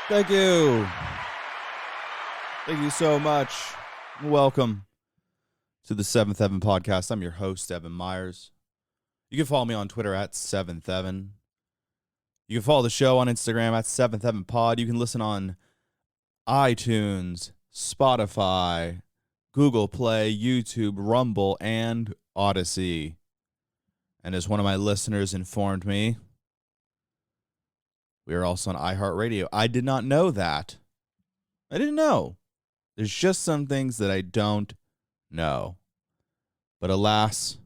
Thank you. Thank you so much. Welcome to the Seventh Heaven Podcast. I'm your host, Evan Myers. You can follow me on Twitter at Seventh Heaven. You can follow the show on Instagram at Seventh Heaven Pod. You can listen on iTunes, Spotify, Google Play, YouTube, Rumble, and Odyssey. And as one of my listeners informed me, we are also on iHeartRadio. I did not know that. I didn't know. There's just some things that I don't know. But alas,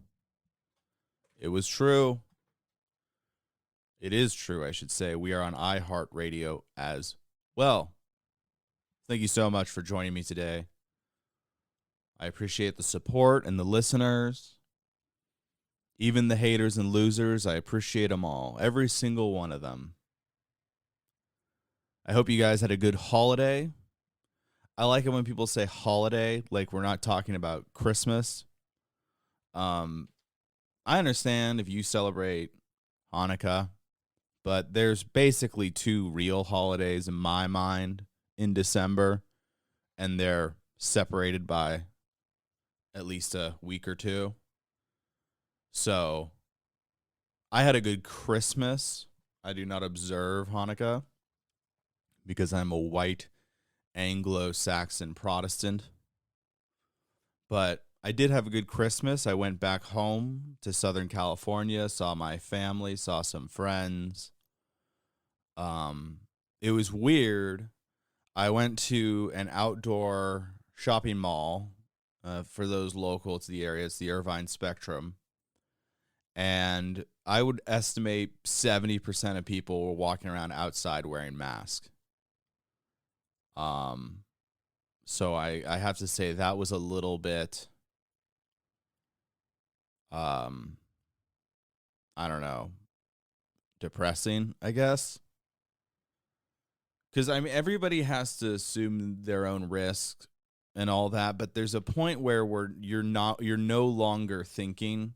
it was true. It is true, I should say. We are on iHeartRadio as well. Thank you so much for joining me today. I appreciate the support and the listeners. Even the haters and losers, I appreciate them all. Every single one of them. I hope you guys had a good holiday. I like it when people say holiday, like we're not talking about Christmas. I understand if you celebrate Hanukkah, but there's basically two real holidays in my mind in December, and they're separated by at least a week or two. So I had a good Christmas. I do not observe Hanukkah because I'm a white Anglo-Saxon Protestant. But I did have a good Christmas. I went back home to Southern California, saw my family, saw some friends. It was weird. I went to an outdoor shopping mall. For those local to the area, it's the Irvine Spectrum. And I would estimate 70% of people were walking around outside wearing masks. So I have to say that was a little bit, I don't know, depressing, I guess. Because, I mean, everybody has to assume their own risk and all that, but there's a point where you're no longer thinking.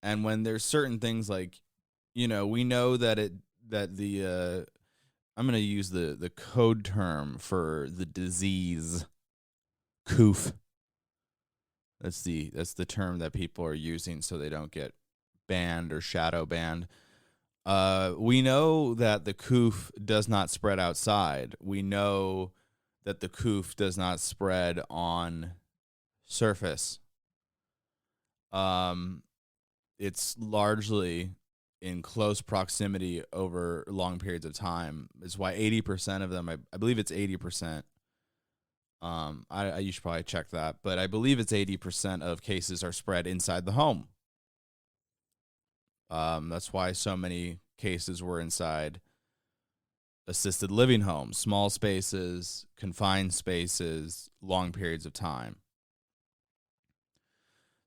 And when there's certain things like, we know that I'm going to use the code term for the disease, coof. That's the term that people are using so they don't get banned or shadow banned. We know that the coof does not spread outside. We know that the coof does not spread on surface. It's largely in close proximity over long periods of time. It's why 80% of them, I believe it's 80%. You should probably check that, but I believe it's 80% of cases are spread inside the home. That's why so many cases were inside assisted living homes, small spaces, confined spaces, long periods of time.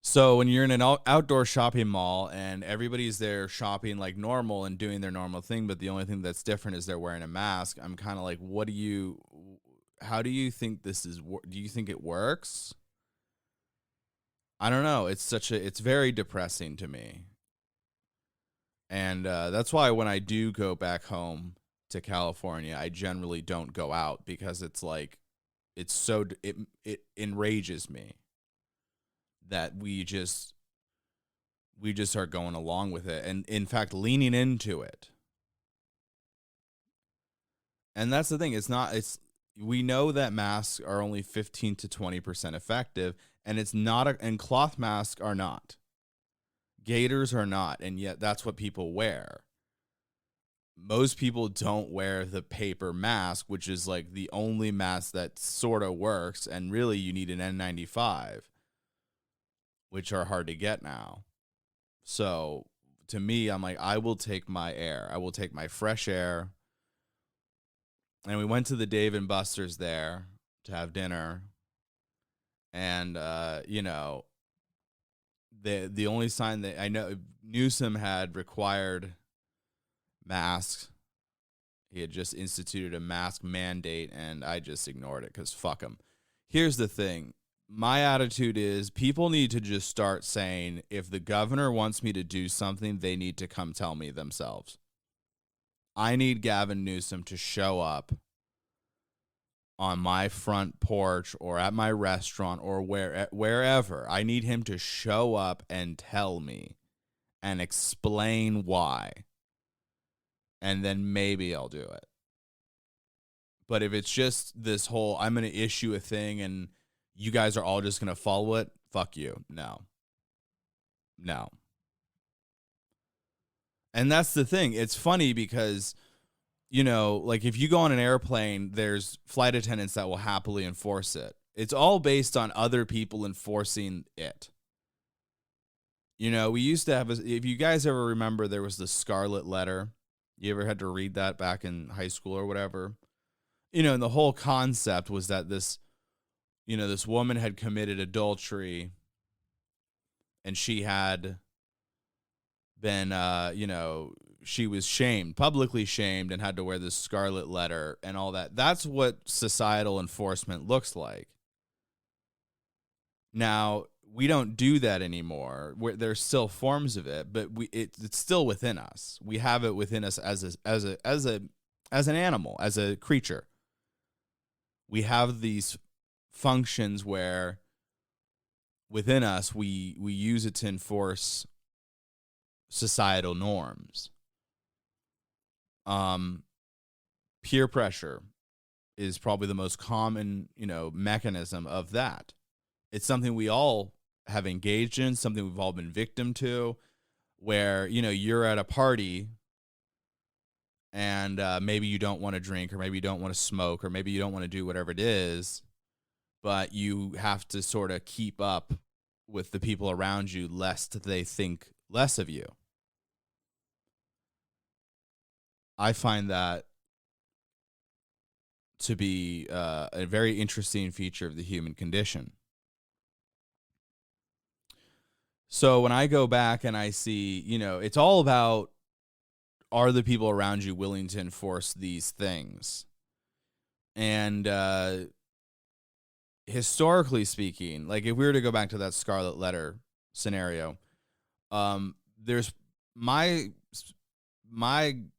So when you're in an outdoor shopping mall and everybody's there shopping like normal and doing their normal thing, but the only thing that's different is they're wearing a mask, I'm kind of like, how do you think this is? Do you think it works? I don't know. It's very depressing to me. And that's why when I do go back home to California, I generally don't go out because it's like, it enrages me that we just are going along with it and in fact leaning into it. And that's the thing. We know that masks are only 15 to 20% effective, and and cloth masks are not. Gaiters are not, and yet that's what people wear. Most people don't wear the paper mask, which is like the only mask that sort of works, and really you need an N95, which are hard to get now. So to me, I'm like, I will take my air. I will take my fresh air. And we went to the Dave & Buster's there to have dinner. And, the only sign that I know, Newsom had required masks. He had just instituted a mask mandate, and I just ignored it because fuck him. Here's the thing. My attitude is people need to just start saying, if the governor wants me to do something, they need to come tell me themselves. I need Gavin Newsom to show up on my front porch or at my restaurant or wherever. I need him to show up and tell me and explain why. And then maybe I'll do it. But if it's just this whole, I'm going to issue a thing and you guys are all just going to follow it, fuck you. No. And that's the thing. It's funny because, you know, like if you go on an airplane, there's flight attendants that will happily enforce it. It's all based on other people enforcing it. You know, we used to have, if you guys ever remember, there was the Scarlet Letter. You ever had to read that back in high school or whatever? You know, and the whole concept was that this, you know, this woman had committed adultery and she had been, you know, she was shamed, publicly shamed, and had to wear this Scarlet Letter and all that. That's what societal enforcement looks like. Now, we don't do that anymore. There's still forms of it, but it's still within us. We have it within us as an animal, as a creature. We have these functions where within us we use it to enforce societal norms. Peer pressure is probably the most common, you know, mechanism of that. It's something we all have engaged in, something we've all been victim to, where, you know, you're at a party and maybe you don't want to drink, or maybe you don't want to smoke, or maybe you don't want to do whatever it is, but you have to sort of keep up with the people around you lest they think less of you. I find that to be a very interesting feature of the human condition. So when I go back and I see, you know, it's all about, are the people around you willing to enforce these things? And historically speaking, like if we were to go back to that Scarlet Letter scenario, there's my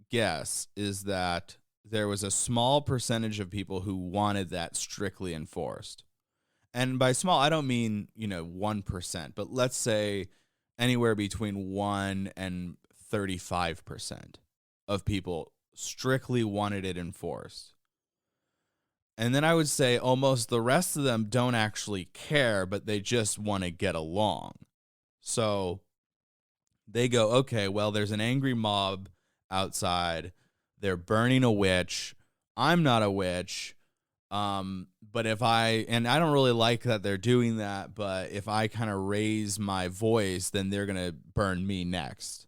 guess is that there was a small percentage of people who wanted that strictly enforced. And by small, I don't mean, you know, 1%, but let's say anywhere between 1 and 35% of people strictly wanted it enforced. And then I would say almost the rest of them don't actually care, but they just want to get along. So they go, okay, well, there's an angry mob outside. They're burning a witch. I'm not a witch. But and I don't really like that they're doing that, but if I kind of raise my voice, then they're going to burn me next.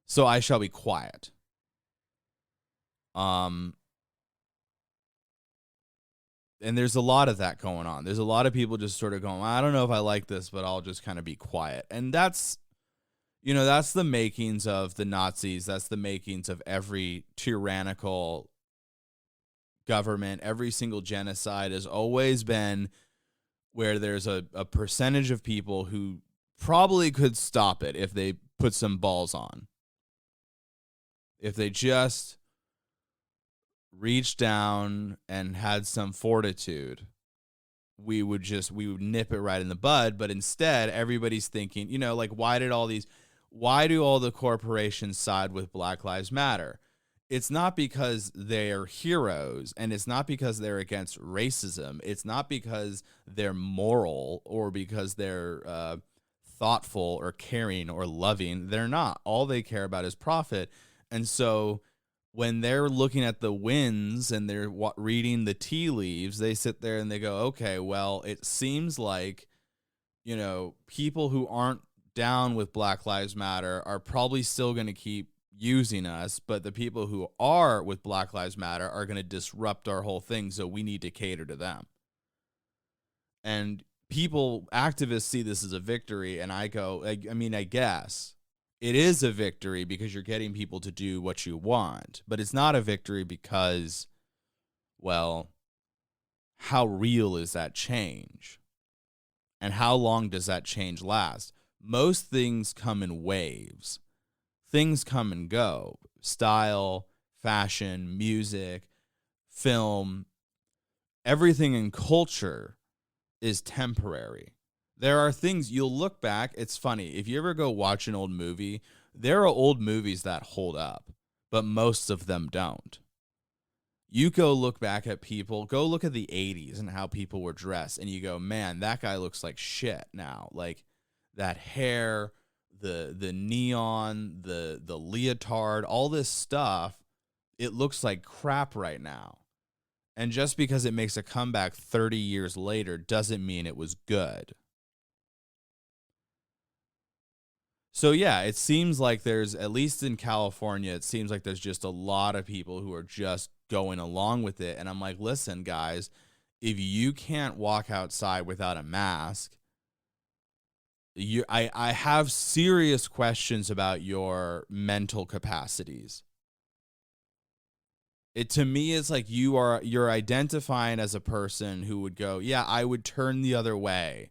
So I shall be quiet. And there's a lot of that going on. There's a lot of people just sort of going, I don't know if I like this, but I'll just kind of be quiet. And that's, you know, that's the makings of the Nazis. That's the makings of every tyrannical government. Every single genocide has always been where there's a percentage of people who probably could stop it if they put some balls on. If they just reached down and had some fortitude, we would nip it right in the bud. But instead, everybody's thinking, you know, like, why do all the corporations side with Black Lives Matter? It's not because they're heroes, and it's not because they're against racism. It's not because they're moral or because they're thoughtful or caring or loving. They're not. All they care about is profit. And so when they're looking at the winds and they're reading the tea leaves, they sit there and they go, okay, well, it seems like, you know, people who aren't down with Black Lives Matter are probably still going to keep using us, but the people who are with Black Lives Matter are going to disrupt our whole thing, so we need to cater to them. And activists see this as a victory, and I go, I mean, I guess it is a victory because you're getting people to do what you want, but it's not a victory because, well, how real is that change? And how long does that change last? Most things come in waves. Things come and go. Style, fashion, music, film, everything in culture is temporary. There are things you'll look back. It's funny. If you ever go watch an old movie, there are old movies that hold up, but most of them don't. You go look back at people, go look at the 80s and how people were dressed, and you go, man, that guy looks like shit now. Like that hair, the neon, the leotard, all this stuff, it looks like crap right now. And just because it makes a comeback 30 years later doesn't mean it was good. So yeah, it seems like there's, at least in California, it seems like there's just a lot of people who are just going along with it. And I'm like, listen, guys, if you can't walk outside without a mask, I have serious questions about your mental capacities. It, to me, is like you're identifying as a person who would go, yeah, I would turn the other way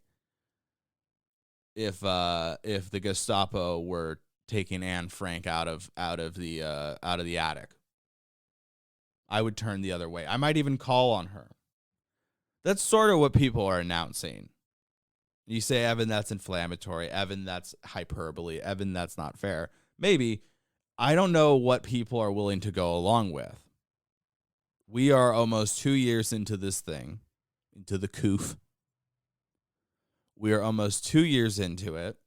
if the Gestapo were taking Anne Frank out of the attic. I would turn the other way. I might even call on her. That's sort of what people are announcing. You say, Evan, that's inflammatory. Evan, that's hyperbole. Evan, that's not fair. Maybe. I don't know what people are willing to go along with. We are almost 2 years into this thing, into the coof. We are almost 2 years into it.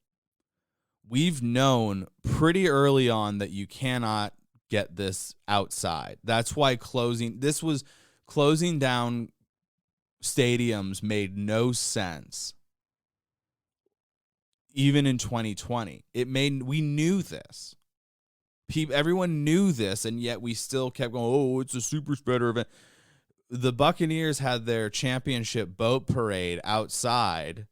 We've known pretty early on that you cannot get this outside. That's why closing down stadiums made no sense. Even in 2020, we knew this. Everyone knew this, and yet we still kept going, oh, it's a super spreader event. The Buccaneers had their championship boat parade outside,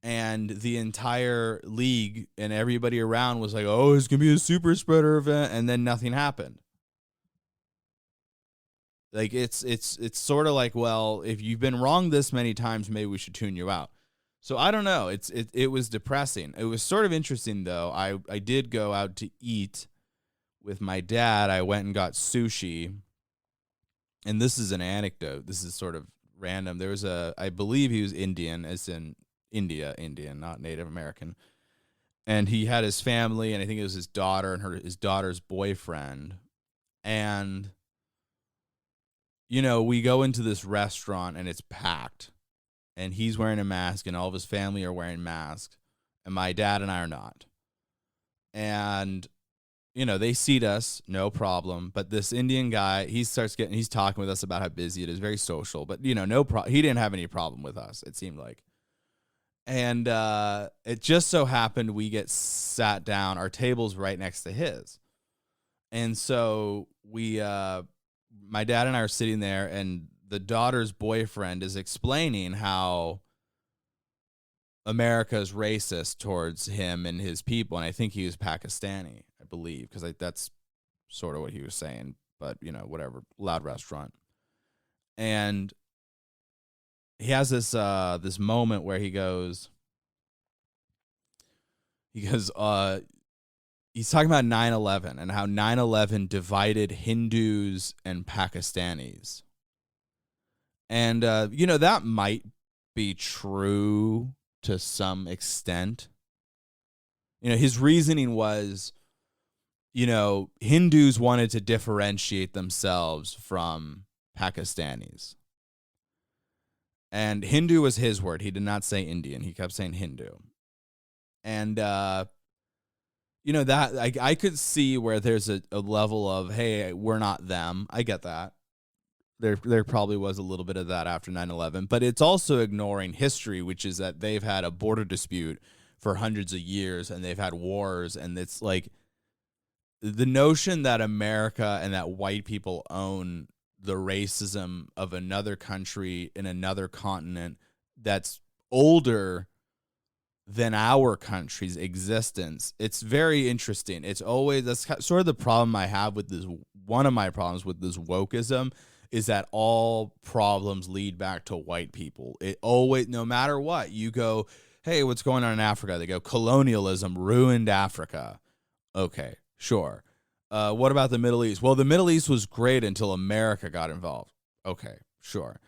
and the entire league and everybody around was like, oh, it's going to be a super spreader event, and then nothing happened. Like, it's sort of like, well, if you've been wrong this many times, maybe we should tune you out. So I don't know. It was depressing. It was sort of interesting, though. I did go out to eat with my dad. I went and got sushi. And this is an anecdote. This is sort of random. There was I believe he was Indian, as in Indian, not Native American. And he had his family, and I think it was his daughter and his daughter's boyfriend. And, you know, we go into this restaurant, and it's packed. And he's wearing a mask, and all of his family are wearing masks, and my dad and I are not. And, you know, they seat us, no problem. But this Indian guy, he's talking with us about how busy it is, very social. But, you know, he didn't have any problem with us, it seemed like. And it just so happened we get sat down. Our table's right next to his. And so my dad and I are sitting there, and the daughter's boyfriend is explaining how America is racist towards him and his people. And I think he was Pakistani, I believe, because that's sort of what he was saying. But, you know, whatever, loud restaurant. And he has this moment where he's talking about 9/11 and how 9/11 divided Hindus and Pakistanis. And, you know, that might be true to some extent. You know, his reasoning was, you know, Hindus wanted to differentiate themselves from Pakistanis. And Hindu was his word. He did not say Indian. He kept saying Hindu. And, you know, that I could see where there's a level of, hey, we're not them. I get that. There probably was a little bit of that after 9/11, but it's also ignoring history, which is that they've had a border dispute for hundreds of years, and they've had wars, and it's like the notion that America and that white people own the racism of another country in another continent that's older than our country's existence. It's very interesting. It's always, that's sort of the problem I have with this. One of my problems with this wokism is that all problems lead back to white people. It always, no matter what, you go, hey, what's going on in Africa? They go, colonialism ruined Africa. Okay, sure. What about the Middle East? Well, the Middle East was great until America got involved. Okay, sure.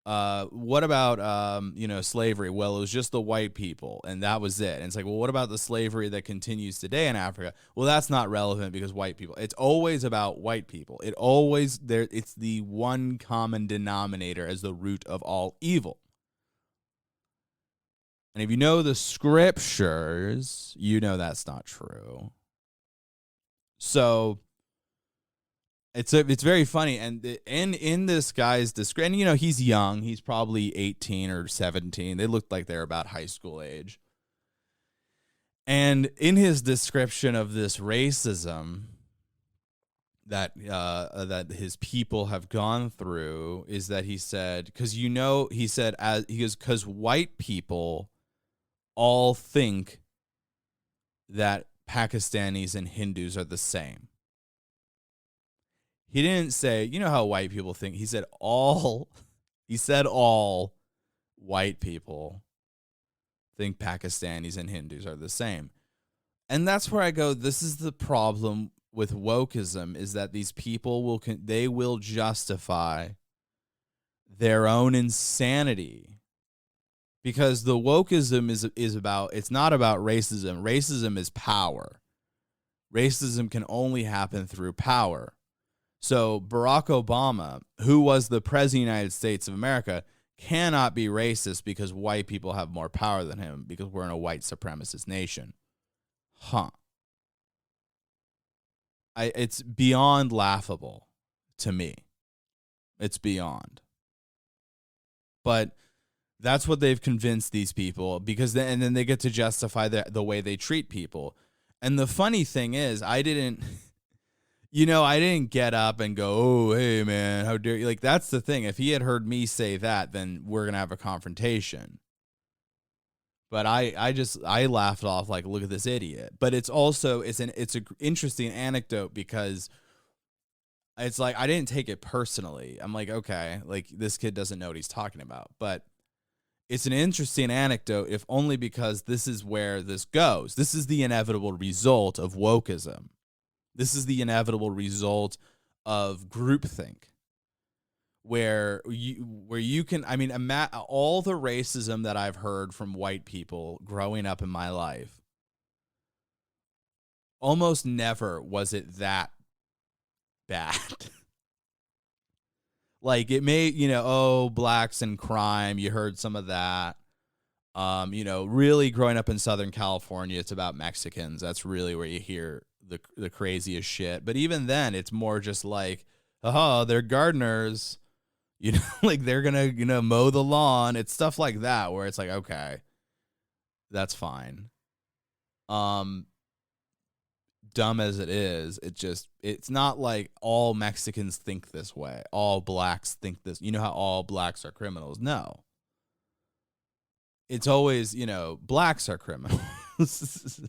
what about slavery? Well, it was just the white people, and that was it. And it's like, well, what about the slavery that continues today in Africa? Well, that's not relevant because white people. It's always about white people. It's the one common denominator as the root of all evil. And if you know the scriptures, you know that's not true. So it's very funny, and in this guy's description, he's young. He's probably 18 or 17. They looked like they're about high school age. And in his description of this racism that his people have gone through is that he said, because because white people all think that Pakistanis and Hindus are the same. He didn't say, you know how white people think. He said all white people think Pakistanis and Hindus are the same. And that's where I go, this is the problem with wokism, is that these people will justify their own insanity. Because the wokism is about, it's not about racism. Racism is power. Racism can only happen through power. So Barack Obama, who was the president of the United States of America, cannot be racist because white people have more power than him because we're in a white supremacist nation. It's beyond laughable to me. It's beyond. But that's what they've convinced these people, because then they get to justify the way they treat people. And the funny thing is, I didn't get up and go, oh, hey, man, how dare you? Like, that's the thing. If he had heard me say that, then we're going to have a confrontation. But I laughed off like, look at this idiot. But it's an interesting anecdote because it's like, I didn't take it personally. I'm like, okay, like this kid doesn't know what he's talking about. But it's an interesting anecdote, if only because this is where this goes. This is the inevitable result of wokeism. This is the inevitable result of groupthink, where you can, all the racism that I've heard from white people growing up in my life, almost never was it that bad. Like, it may, blacks and crime, you heard some of that. Really growing up in Southern California, it's about Mexicans. That's really where you hear the craziest shit. But even then, it's more just like, they're gardeners, like they're gonna, mow the lawn. It's stuff like that where it's like, okay, that's fine. Dumb as it is, it's not like all Mexicans think this way. All blacks think this. You know how all blacks are criminals? No. It's always, blacks are criminals.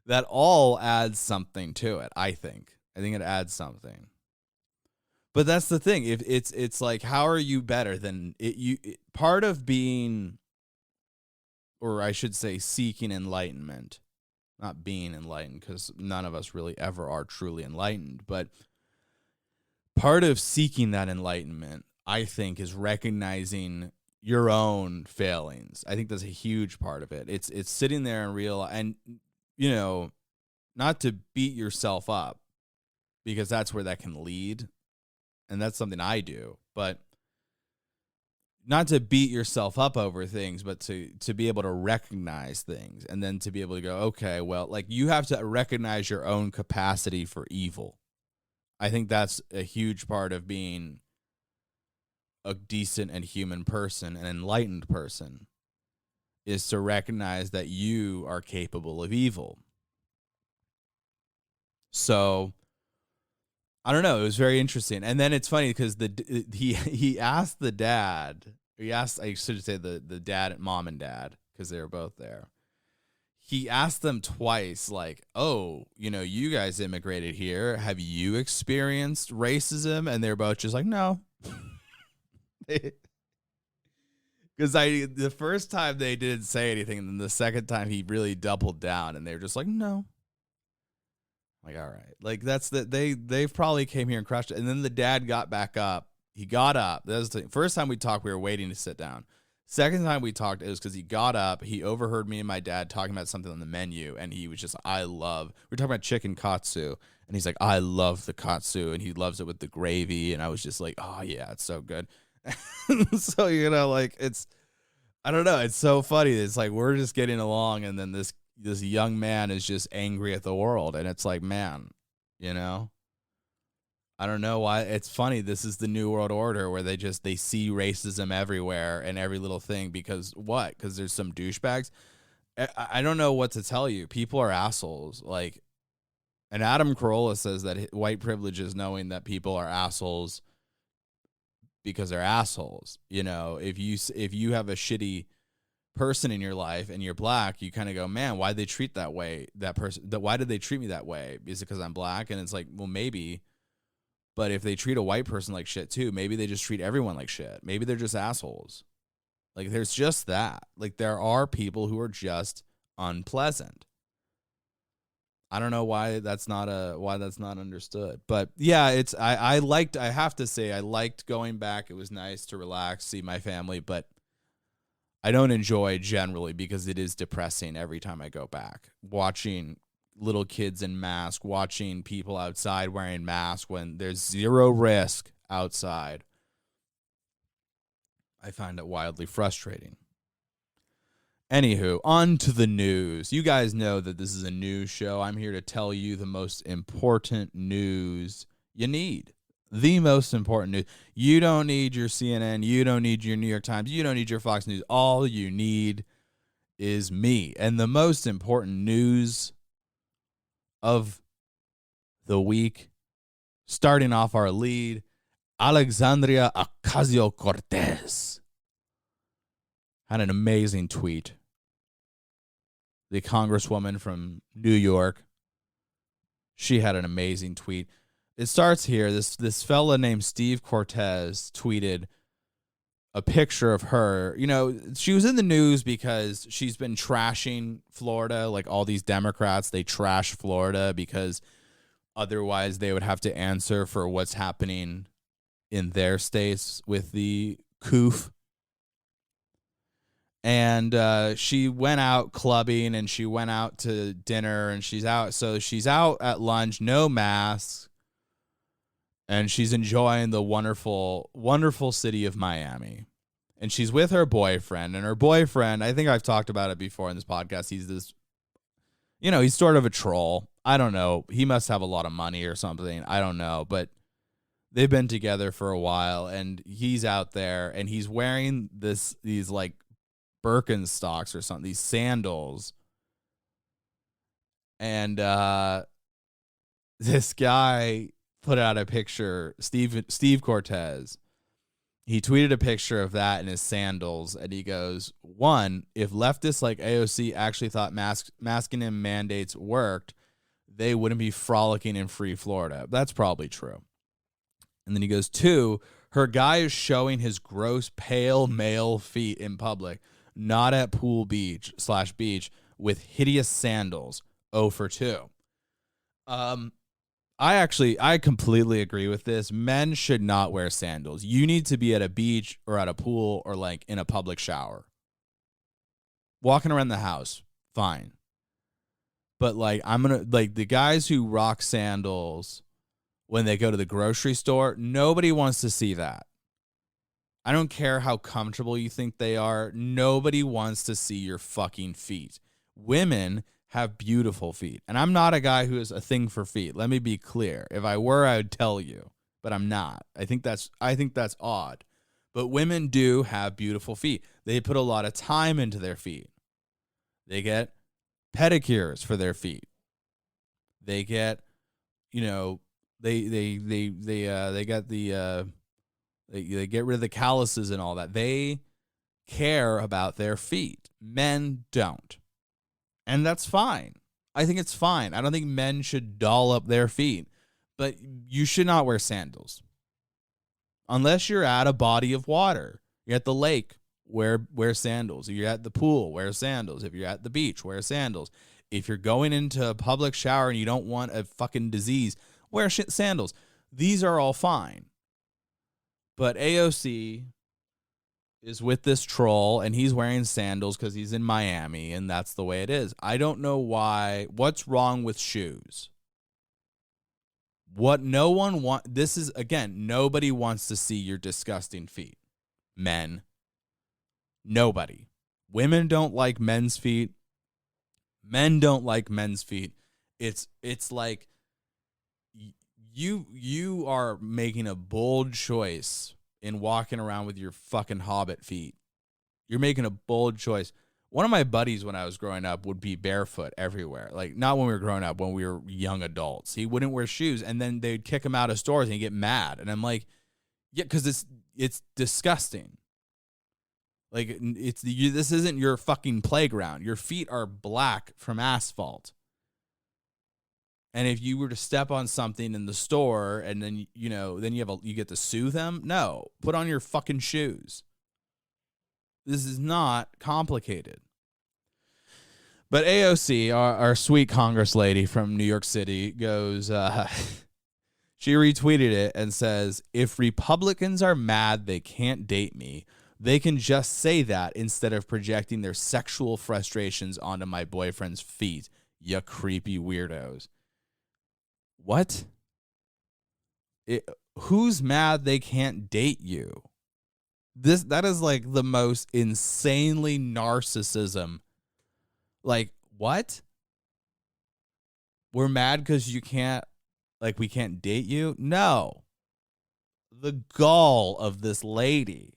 That all adds something to it, I think. I think it adds something. But that's the thing. If it's like, how are you better than it? Part of being, or I should say, seeking enlightenment, not being enlightened, because none of us really ever are truly enlightened. But part of seeking that enlightenment, I think, is recognizing your own failings. I think that's a huge part of it. It's sitting there and realize, and not to beat yourself up, because that's where that can lead, and that's something I do. But not to beat yourself up over things, but to be able to recognize things, and then to be able to go, okay, well, like, you have to recognize your own capacity for evil. I think that's a huge part of being a decent and human person, an enlightened person, is to recognize that you are capable of evil. So I don't know. It was very interesting. And then it's funny because he asked the dad, I should say the dad, mom and dad, because they were both there. He asked them twice, like, oh, you guys immigrated here. Have you experienced racism? And they're both just like, no. Because the first time they didn't say anything, and then the second time he really doubled down, and they were just like, no. Like, all right, like they've probably came here and crushed it. And then the dad got back up He got up. That was the first time we talked, we were waiting to sit down. Second time we talked, it was because he got up. He overheard me and my dad talking about something on the menu, and he was just, we're talking about chicken katsu, and he's like, I love the katsu, and he loves it with the gravy, and I was just like, oh, yeah, it's so good. So, like, I don't know, it's so funny. It's like we're just getting along, and then this young man is just angry at the world, and it's like, man, I don't know why. It's funny. This is the new world order where they see racism everywhere and every little thing because what? Because there's some douchebags. I don't know what to tell you. People are assholes. Like, and Adam Carolla says that white privilege is knowing that people are assholes because they're assholes. If you have a shitty person in your life and you're black, you kind of go, man, why'd they treat that way? That person. Why did they treat me that way? Is it because I'm black? And it's like, well, maybe. But if they treat a white person like shit too, maybe they just treat everyone like shit. Maybe they're just assholes. Like, there's just that. Like, there are people who are just unpleasant. I don't know why that's not understood. But yeah, I have to say I liked going back. It was nice to relax, see my family, but I don't enjoy generally because it is depressing every time I go back. Watching little kids in masks, watching people outside wearing masks when there's zero risk outside. I find it wildly frustrating. Anywho, on to the news. You guys know that this is a news show. I'm here to tell you the most important news you need. The most important news. You don't need your CNN. You don't need your New York Times. You don't need your Fox News. All you need is me. And the most important news of the week, starting off our lead, Alexandria Ocasio-Cortez had an amazing tweet. The congresswoman from New York, she had an amazing tweet. It starts here. This fella named Steve Cortez tweeted a picture of her. She was in the news because she's been trashing Florida. Like, all these Democrats, they trash Florida because otherwise they would have to answer for what's happening in their states with the coof. And she went out clubbing and she went out to dinner and she's out. So she's out at lunch, no mask. And she's enjoying the wonderful, wonderful city of Miami. And she's with her boyfriend. And her boyfriend, I think I've talked about it before in this podcast. He's this, he's sort of a troll. I don't know. He must have a lot of money or something. I don't know. But they've been together for a while. And he's out there and he's wearing these like Birkenstocks or something, these sandals. And this guy put out a picture, Steve Cortez. He tweeted a picture of that in his sandals, and he goes, one, if leftists like AOC actually thought masking in mandates worked, they wouldn't be frolicking in free Florida. That's probably true. And then he goes, two, her guy is showing his gross, pale male feet in public, not at pool beach with hideous sandals. 0 for 2. I completely agree with this. Men should not wear sandals. You need to be at a beach or at a pool or like in a public shower. Walking around the house, fine. But like, the guys who rock sandals when they go to the grocery store, nobody wants to see that. I don't care how comfortable you think they are. Nobody wants to see your fucking feet. Women have beautiful feet. And I'm not a guy who has a thing for feet. Let me be clear. If I were, I would tell you, but I'm not. I think that's odd. But women do have beautiful feet. They put a lot of time into their feet. They get pedicures for their feet. They get, they get rid of the calluses and all that. They care about their feet. Men don't. And that's fine. I think it's fine. I don't think men should doll up their feet. But you should not wear sandals. Unless you're at a body of water. You're at the lake, wear sandals. If you're at the pool, wear sandals. If you're at the beach, wear sandals. If you're going into a public shower and you don't want a fucking disease, wear sandals. These are all fine. But AOC is with this troll, and he's wearing sandals because he's in Miami, and that's the way it is. I don't know why. What's wrong with shoes? What no one want. This is, again, nobody wants to see your disgusting feet. Men. Nobody. Women don't like men's feet. Men don't like men's feet. It's like you are making a bold choice in walking around with your fucking hobbit feet. You're making a bold choice. One of my buddies when I was growing up would be barefoot everywhere. Like, not when we were growing up, when we were young adults. He wouldn't wear shoes, and then they'd kick him out of stores and he'd get mad. And I'm like, yeah, because it's disgusting. Like, this isn't your fucking playground. Your feet are black from asphalt. And if you were to step on something in the store and then, then you get to sue them. No, put on your fucking shoes. This is not complicated. But AOC, our sweet Congress lady from New York City, goes, she retweeted it and says, if Republicans are mad they can't date me, they can just say that instead of projecting their sexual frustrations onto my boyfriend's feet, you creepy weirdos. What? Who's mad they can't date you? That is like the most insanely narcissism. Like, what? We're mad because we can't date you? No. The gall of this lady.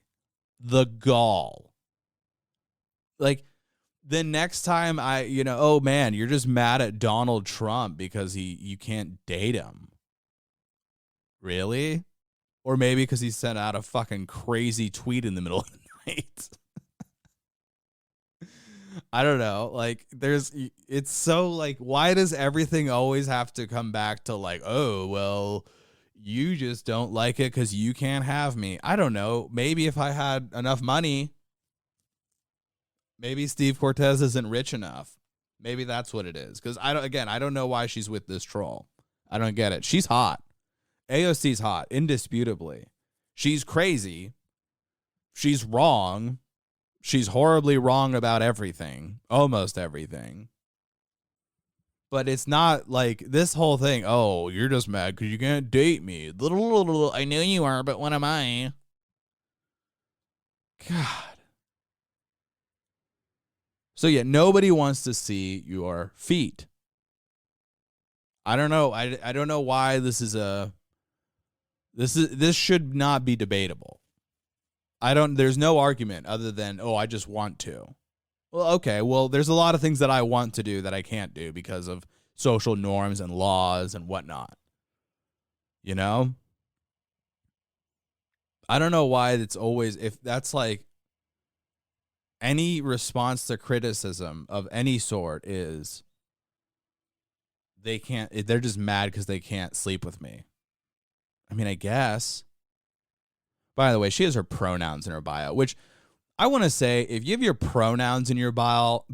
The gall. Like, the next time oh man, you're just mad at Donald Trump because you can't date him. Really? Or maybe because he sent out a fucking crazy tweet in the middle of the night. I don't know. Like, it's so like, why does everything always have to come back to like, oh, well, you just don't like it because you can't have me? I don't know. Maybe if I had enough money. Maybe Steve Cortez isn't rich enough. Maybe that's what it is. Because I don't know why she's with this troll. I don't get it. She's hot. AOC's hot, indisputably. She's crazy. She's wrong. She's horribly wrong about everything. Almost everything. But it's not like this whole thing, oh, you're just mad because you can't date me. I know you are, but what am I? God. So yeah, nobody wants to see your feet. I don't know. I don't know why this should not be debatable. There's no argument other than, oh, I just want to. Well, okay. Well, there's a lot of things that I want to do that I can't do because of social norms and laws and whatnot. You know? I don't know why it's always, if that's like, any response to criticism of any sort is they're just mad because they can't sleep with me. I mean, I guess. By the way, she has her pronouns in her bio, which I want to say, if you have your pronouns in your bio,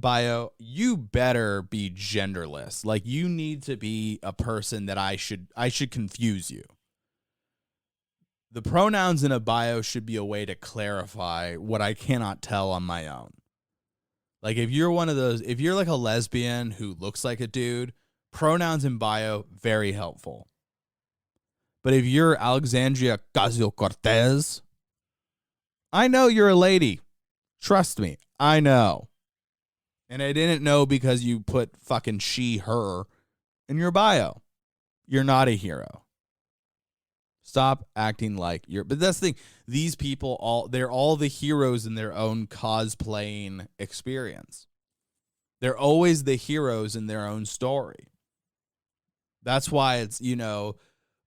you better be genderless. Like, you need to be a person that I should confuse you. The pronouns in a bio should be a way to clarify what I cannot tell on my own. Like, if you're one of those, if you're like a lesbian who looks like a dude, pronouns in bio, very helpful. But if you're Alexandria Ocasio-Cortez, I know you're a lady. Trust me, I know. And I didn't know because you put fucking she, her in your bio. You're not a hero. Stop acting like you're... But that's the thing. These people, they're all the heroes in their own cosplaying experience. They're always the heroes in their own story. That's why it's,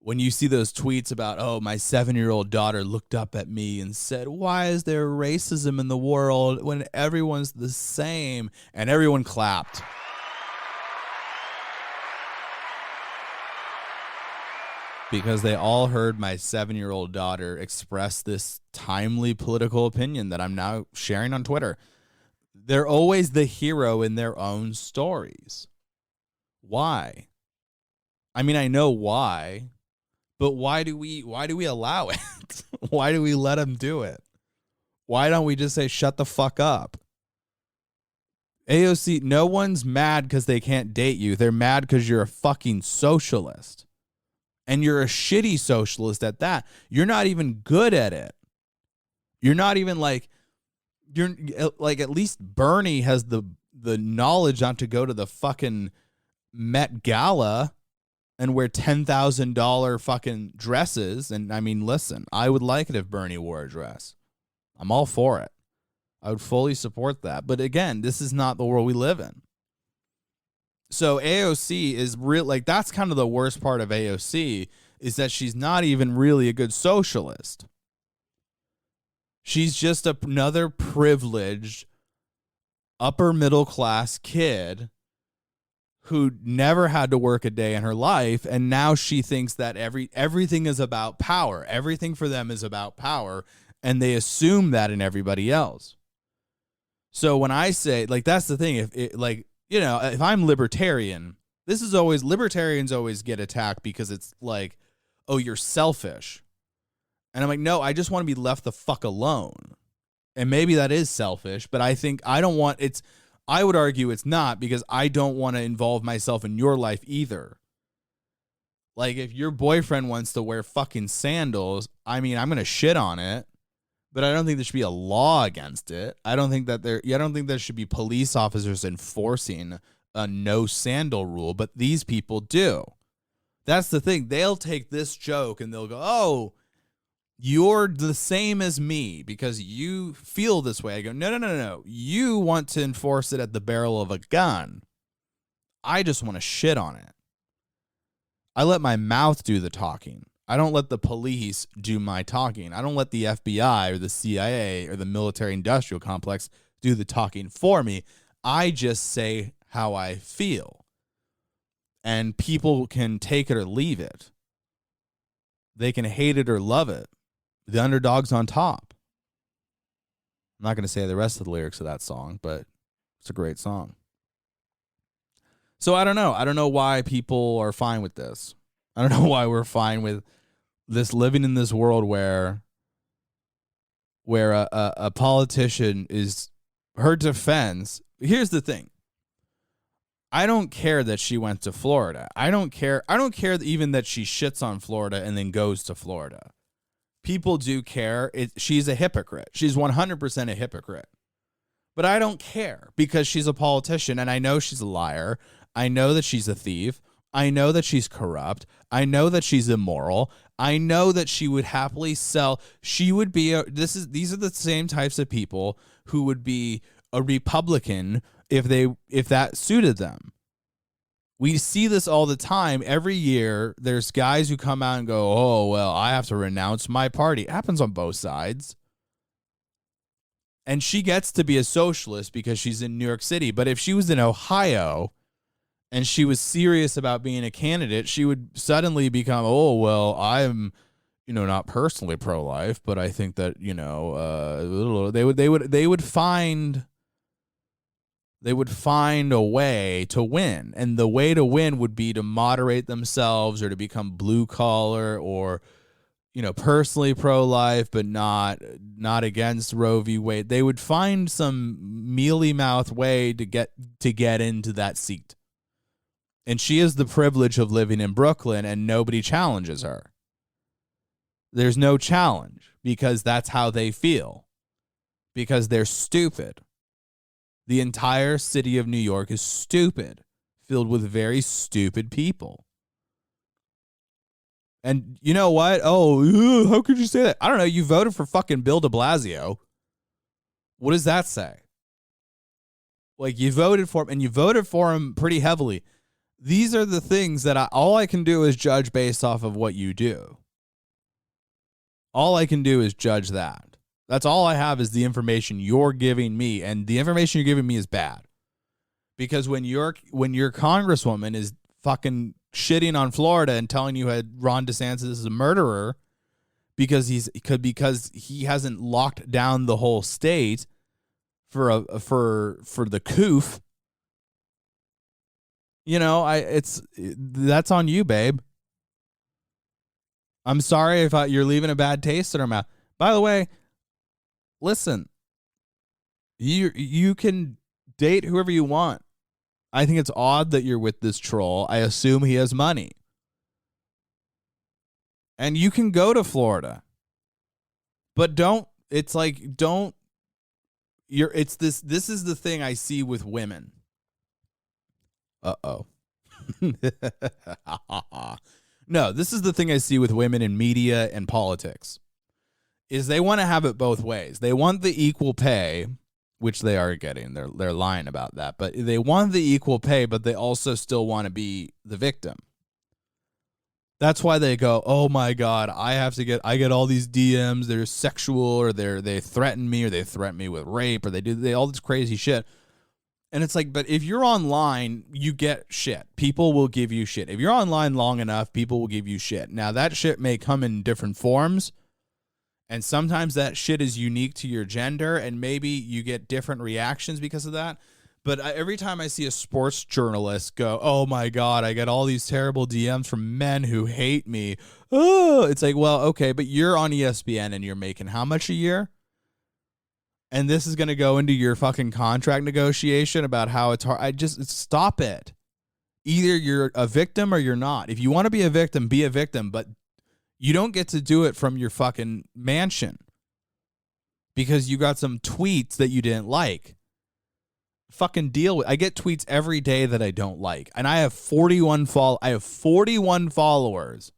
when you see those tweets about, oh, my 7-year-old daughter looked up at me and said, why is there racism in the world when everyone's the same? And everyone clapped. Because they all heard my 7-year-old daughter express this timely political opinion that I'm now sharing on Twitter. They're always the hero in their own stories. Why? I mean, I know why, but why do we allow it? Why do we let them do it? Why don't we just say, shut the fuck up? AOC, no one's mad because they can't date you. They're mad because you're a fucking socialist. And you're a shitty socialist at that. You're not even good at it. You're not even like, you're like, at least Bernie has the knowledge not to go to the fucking Met Gala and wear $10,000 fucking dresses. And I mean, listen, I would like it if Bernie wore a dress. I'm all for it. I would fully support that. But again, this is not the world we live in. So AOC is real, like, that's kind of the worst part of AOC, is that she's not even really a good socialist. She's just another privileged upper middle class kid who never had to work a day in her life, and now she thinks that everything is about power. Everything for them is about power, and they assume that in everybody else. So when I say, like, that's the thing, if I'm libertarian, libertarians always get attacked because it's like, oh, you're selfish. And I'm like, no, I just want to be left the fuck alone. And maybe that is selfish, but I would argue it's not, because I don't want to involve myself in your life either. Like, if your boyfriend wants to wear fucking sandals, I mean, I'm going to shit on it, but I don't think there should be a law against it. I don't think there should be police officers enforcing a no sandal rule, but these people do. That's the thing. They'll take this joke and they'll go, oh, you're the same as me because you feel this way. I go, no. You want to enforce it at the barrel of a gun. I just want to shit on it. I let my mouth do the talking. I don't let the police do my talking. I don't let the FBI or the CIA or the military industrial complex do the talking for me. I just say how I feel. And people can take it or leave it. They can hate it or love it. The underdog's on top. I'm not going to say the rest of the lyrics of that song, but it's a great song. So I don't know. I don't know why people are fine with this. I don't know why we're fine with this, living in this world where a politician is, her defense. Here's the thing. I don't care that she went to Florida. I don't care even that she shits on Florida and then goes to Florida. People do care. She's a hypocrite. She's 100% a hypocrite. But I don't care, because she's a politician, and I know she's a liar. I know that she's a thief. I know that she's corrupt. I know that she's immoral. I know that she would happily sell. She would be these are the same types of people who would be a Republican if that suited them. We see this all the time. Every year, there's guys who come out and go, oh, well, I have to renounce my party. It happens on both sides. And she gets to be a socialist because she's in New York City. But if she was in Ohio and she was serious about being a candidate, she would suddenly become, oh, well, I'm, not personally pro-life, but I think that, they would find a way to win. And the way to win would be to moderate themselves or to become blue collar or, personally pro-life, but not against Roe v. Wade. They would find some mealy-mouthed way to get into that seat. And she has the privilege of living in Brooklyn, and nobody challenges her. There's no challenge, because that's how they feel. Because they're stupid. The entire city of New York is stupid, filled with very stupid people. And you know what? Oh, how could you say that? I don't know. You voted for fucking Bill de Blasio. What does that say? Like, you voted for him, and you voted for him pretty heavily. These are the things that all I can do is judge based off of what you do. All I can do is judge that. That's all I have, is the information you're giving me, and the information you're giving me is bad. Because when your congresswoman is fucking shitting on Florida and telling you Ron DeSantis is a murderer because he hasn't locked down the whole state for the coof, that's on you, babe. I'm sorry if you're leaving a bad taste in her mouth. By the way, listen, you can date whoever you want. I think it's odd that you're with this troll. I assume he has money. And you can go to Florida. But this is the thing I see with women. Uh-oh. No, this is the thing I see with women in media and politics. Is they want to have it both ways. They want the equal pay, which they are getting. They're lying about that. But they want the equal pay, but they also still want to be the victim. That's why they go, oh my God, I get all these DMs, they're sexual, or they threaten me, or they threaten me with rape, or they all this crazy shit. And it's like, but if you're online, you get shit. People will give you shit. If you're online long enough, people will give you shit. Now that shit may come in different forms, and sometimes that shit is unique to your gender, and maybe you get different reactions because of that. But every time I see a sports journalist go, oh, my God, I get all these terrible DMs from men who hate me. Oh, it's like, well, okay, but you're on ESPN and you're making how much a year? And this is going to go into your fucking contract negotiation about how it's hard. Stop it. Either you're a victim or you're not. If you want to be a victim, but you don't get to do it from your fucking mansion because you got some tweets that you didn't like. Fucking deal with. I get tweets every day that I don't like, and I have 41 followers,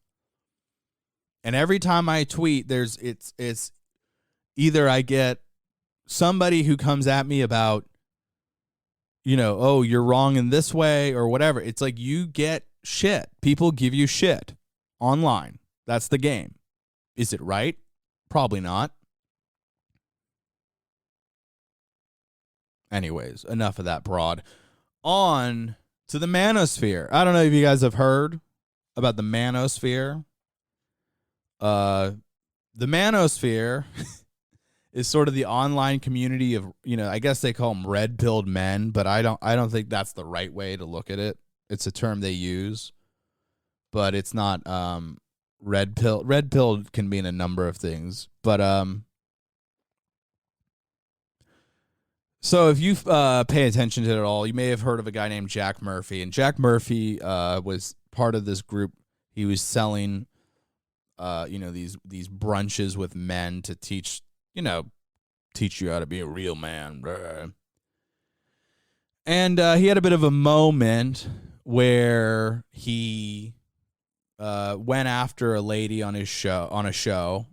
and every time I tweet, it's either I get somebody who comes at me about, oh, you're wrong in this way or whatever. It's like you get shit. People give you shit online. That's the game. Is it right? Probably not. Anyways, enough of that broad. On to the Manosphere. I don't know if you guys have heard about the Manosphere. The Manosphere is sort of the online community of, I guess they call them red-pilled men, but I don't think that's the right way to look at it. It's a term they use, but it's not red-pilled. Red-pilled can mean a number of things, but so if you pay attention to it at all, you may have heard of a guy named Jack Murphy. And Jack Murphy was part of this group. He was selling, these brunches with men to teach you how to be a real man. And he had a bit of a moment where he went after a lady on a show.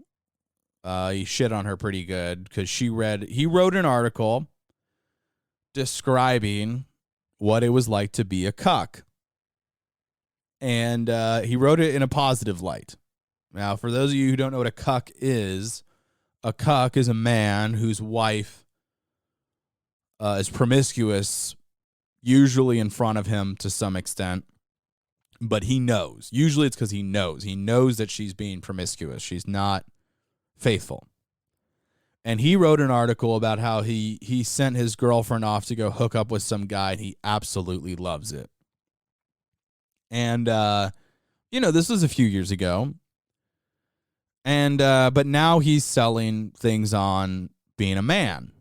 He shit on her pretty good because he wrote an article describing what it was like to be a cuck. And he wrote it in a positive light. Now, for those of you who don't know what a cuck is a man whose wife is promiscuous, usually in front of him to some extent. But he knows. Usually it's because he knows. He knows that she's being promiscuous. She's not faithful. And he wrote an article about how he sent his girlfriend off to go hook up with some guy, and he absolutely loves it. And, this was a few years ago. And but now he's selling things on being a man,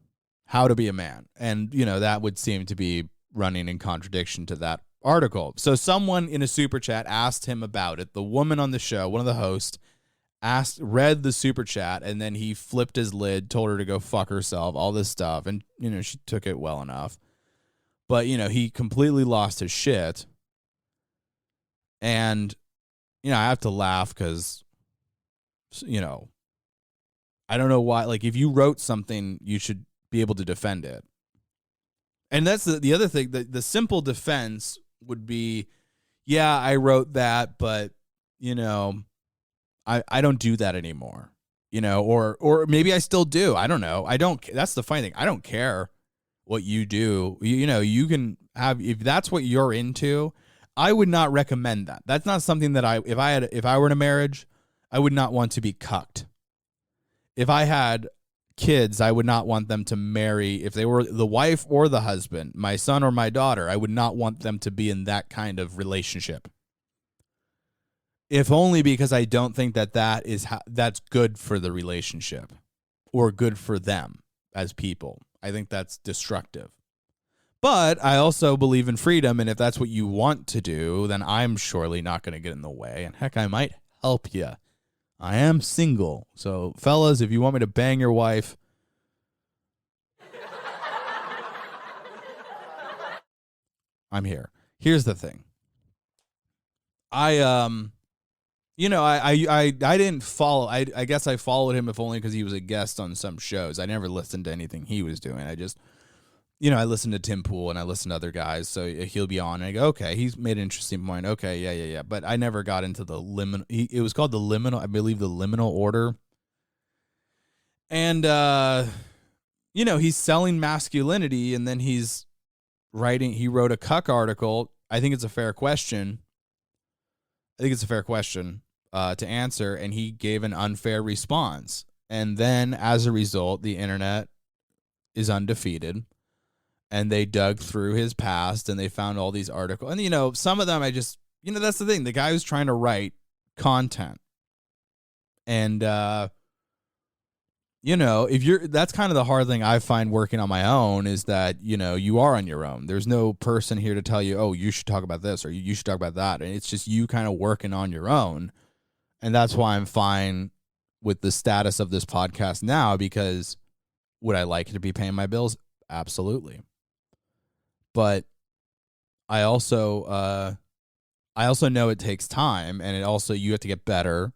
how to be a man. And, that would seem to be running in contradiction to that article. So someone in a super chat asked him about it. The woman on the show, one of the hosts, read the super chat, and then he flipped his lid, told her to go fuck herself, all this stuff. And, she took it well enough. But, he completely lost his shit. And, I have to laugh because, I don't know why. Like, if you wrote something, you should be able to defend it. And that's the other thing. The simple defense would be, yeah, I wrote that, but, I don't do that anymore, or maybe I still do. I don't know. That's the funny thing. I don't care what you do. You can have, if that's what you're into, I would not recommend that. That's not something that if I were in a marriage, I would not want to be cucked. If I had kids, I would not want them to marry, if they were the wife or the husband, my son or my daughter, I would not want them to be in that kind of relationship. if only because I don't think that that's good for the relationship or good for them as people. I think that's destructive. But I also believe in freedom, and if that's what you want to do, then I'm surely not going to get in the way. And heck, I might help you. I am single. So, fellas, if you want me to bang your wife, I'm here. Here's the thing. I didn't follow. I guess I followed him if only because he was a guest on some shows. I never listened to anything he was doing. I just, I listened to Tim Pool and I listened to other guys. So he'll be on and I go, okay, he's made an interesting point. Okay, yeah. But I never got into the liminal. It was called the liminal, I believe, the liminal order. And, he's selling masculinity, and then he wrote a cuck article. I think it's a fair question. To answer, and he gave an unfair response. And then, as a result, the internet is undefeated, and they dug through his past, and they found all these articles. And, some of them I just, that's the thing. The guy was trying to write content. And, that's kind of the hard thing I find working on my own is that, you are on your own. There's no person here to tell you, oh, you should talk about this or you should talk about that. And it's just you kind of working on your own. And that's why I'm fine with the status of this podcast now, because would I like to be paying my bills? Absolutely. But I also know it takes time, and you have to get better.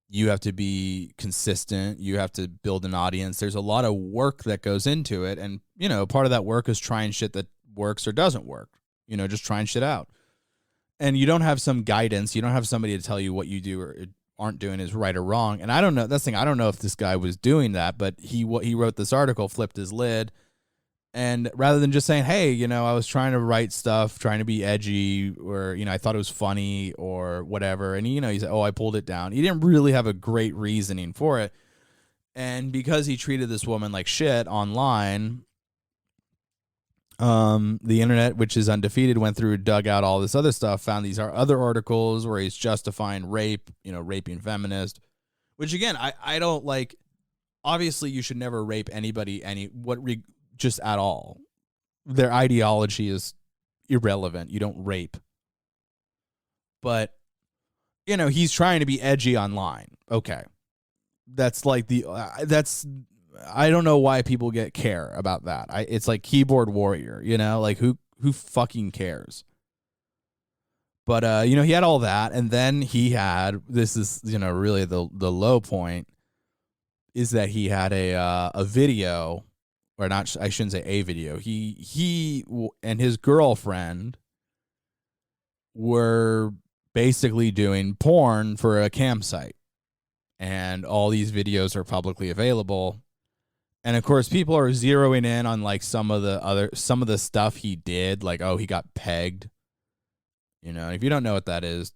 You have to be consistent. You have to build an audience. There's a lot of work that goes into it. And, part of that work is trying shit that works or doesn't work. Just trying shit out. And you don't have some guidance. You don't have somebody to tell you what you do or aren't doing is right or wrong. And I don't know. That's the thing. I don't know if this guy was doing that, but he wrote this article, flipped his lid. And rather than just saying, hey, I was trying to write stuff, trying to be edgy, or, I thought it was funny or whatever. And, he said, oh, I pulled it down. He didn't really have a great reasoning for it. And because he treated this woman like shit online, the internet, which is undefeated, went through, dug out all this other stuff, found these other articles where he's justifying rape, raping feminists, which, again, I don't like. Obviously, you should never rape anybody, just at all. Their ideology is irrelevant. You don't rape. But, he's trying to be edgy online. Okay. That's like I don't know why people care about that. It's like keyboard warrior, like who fucking cares? But, he had all that. And then he had, this is, really the low point, is that he had a video. Or not, I shouldn't say a video. He and his girlfriend were basically doing porn for a campsite. And all these videos are publicly available. And of course, people are zeroing in on like some of the stuff he did, like, oh, he got pegged. If you don't know what that is,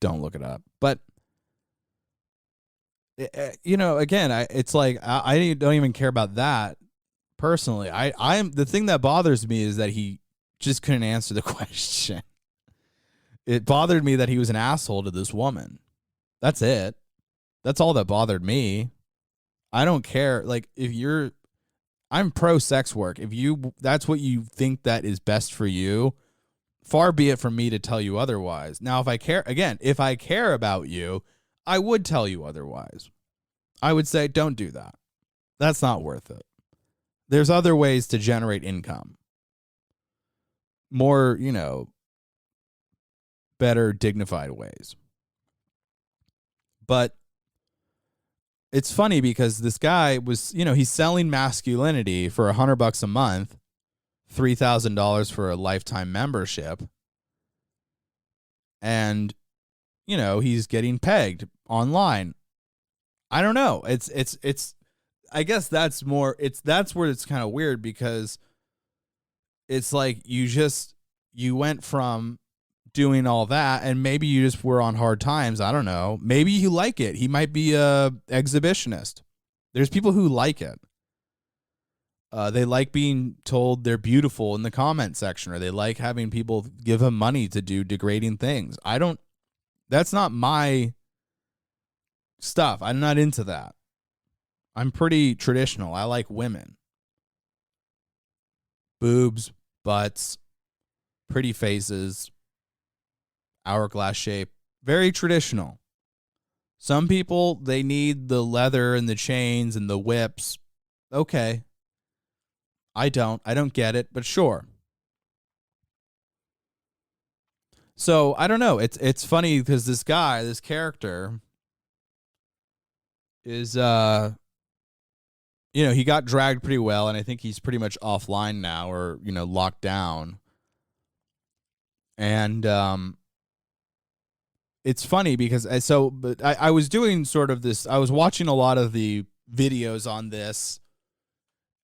don't look it up. But again, it's like I don't even care about that. Personally, I'm the thing that bothers me is that he just couldn't answer the question. It bothered me that he was an asshole to this woman. That's it. That's all that bothered me. I don't care. Like, I'm pro sex work. If that's what you think that is best for you, far be it from me to tell you otherwise. Now, if I care about you, I would tell you otherwise. I would say, don't do that. That's not worth it. There's other ways to generate income. More, better, dignified ways. But it's funny because this guy was, he's selling masculinity for $100 a month, $3,000 for a lifetime membership. And, he's getting pegged online. I don't know. It's I guess that's where it's kind of weird, because it's like you went from doing all that, and maybe you just were on hard times. I don't know. Maybe you like it. He might be a exhibitionist. There's people who like it. They like being told they're beautiful in the comment section, or they like having people give them money to do degrading things. I don't That's not my stuff. I'm not into that. I'm pretty traditional. I like women. Boobs, butts, pretty faces, hourglass shape. Very traditional. Some people, they need the leather and the chains and the whips. Okay. I don't get it, but sure. So I don't know. It's funny because this guy, this character, is he got dragged pretty well, and I think he's pretty much offline now, or locked down. And it's funny because I was doing sort of this. I was watching a lot of the videos on this,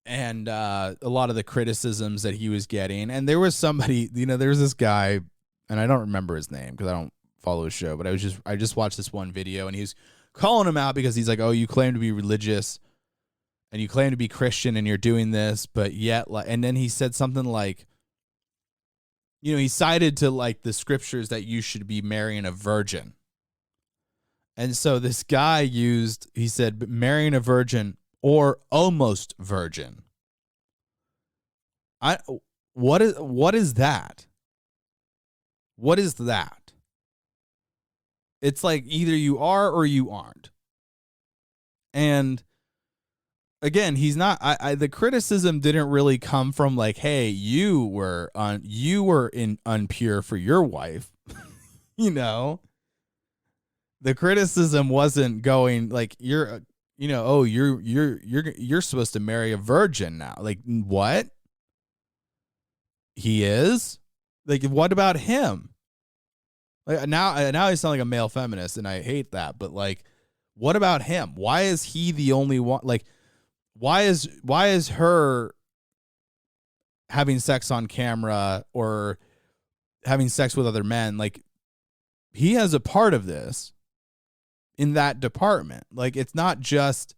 and a lot of the criticisms that he was getting. And there was somebody, there's this guy, and I don't remember his name because I don't follow his show, but I just watched this one video, and he's calling him out because he's like, oh, you claim to be religious and you claim to be Christian and you're doing this, but yet, and then he said something like, he cited to like the scriptures that you should be marrying a virgin. And so this guy he said, marrying a virgin or almost virgin. What is that? What is that? It's like either you are or you aren't. And again, he's not. The criticism didn't really come from like, "Hey, you were unpure for your wife," The criticism wasn't going like you're supposed to marry a virgin now. Like what? He is. Like what about him? Like now I sound like a male feminist, and I hate that. But like, what about him? Why is he the only one? Like, why is her having sex on camera or having sex with other men? Like, he has a part of this in that department. Like, it's not just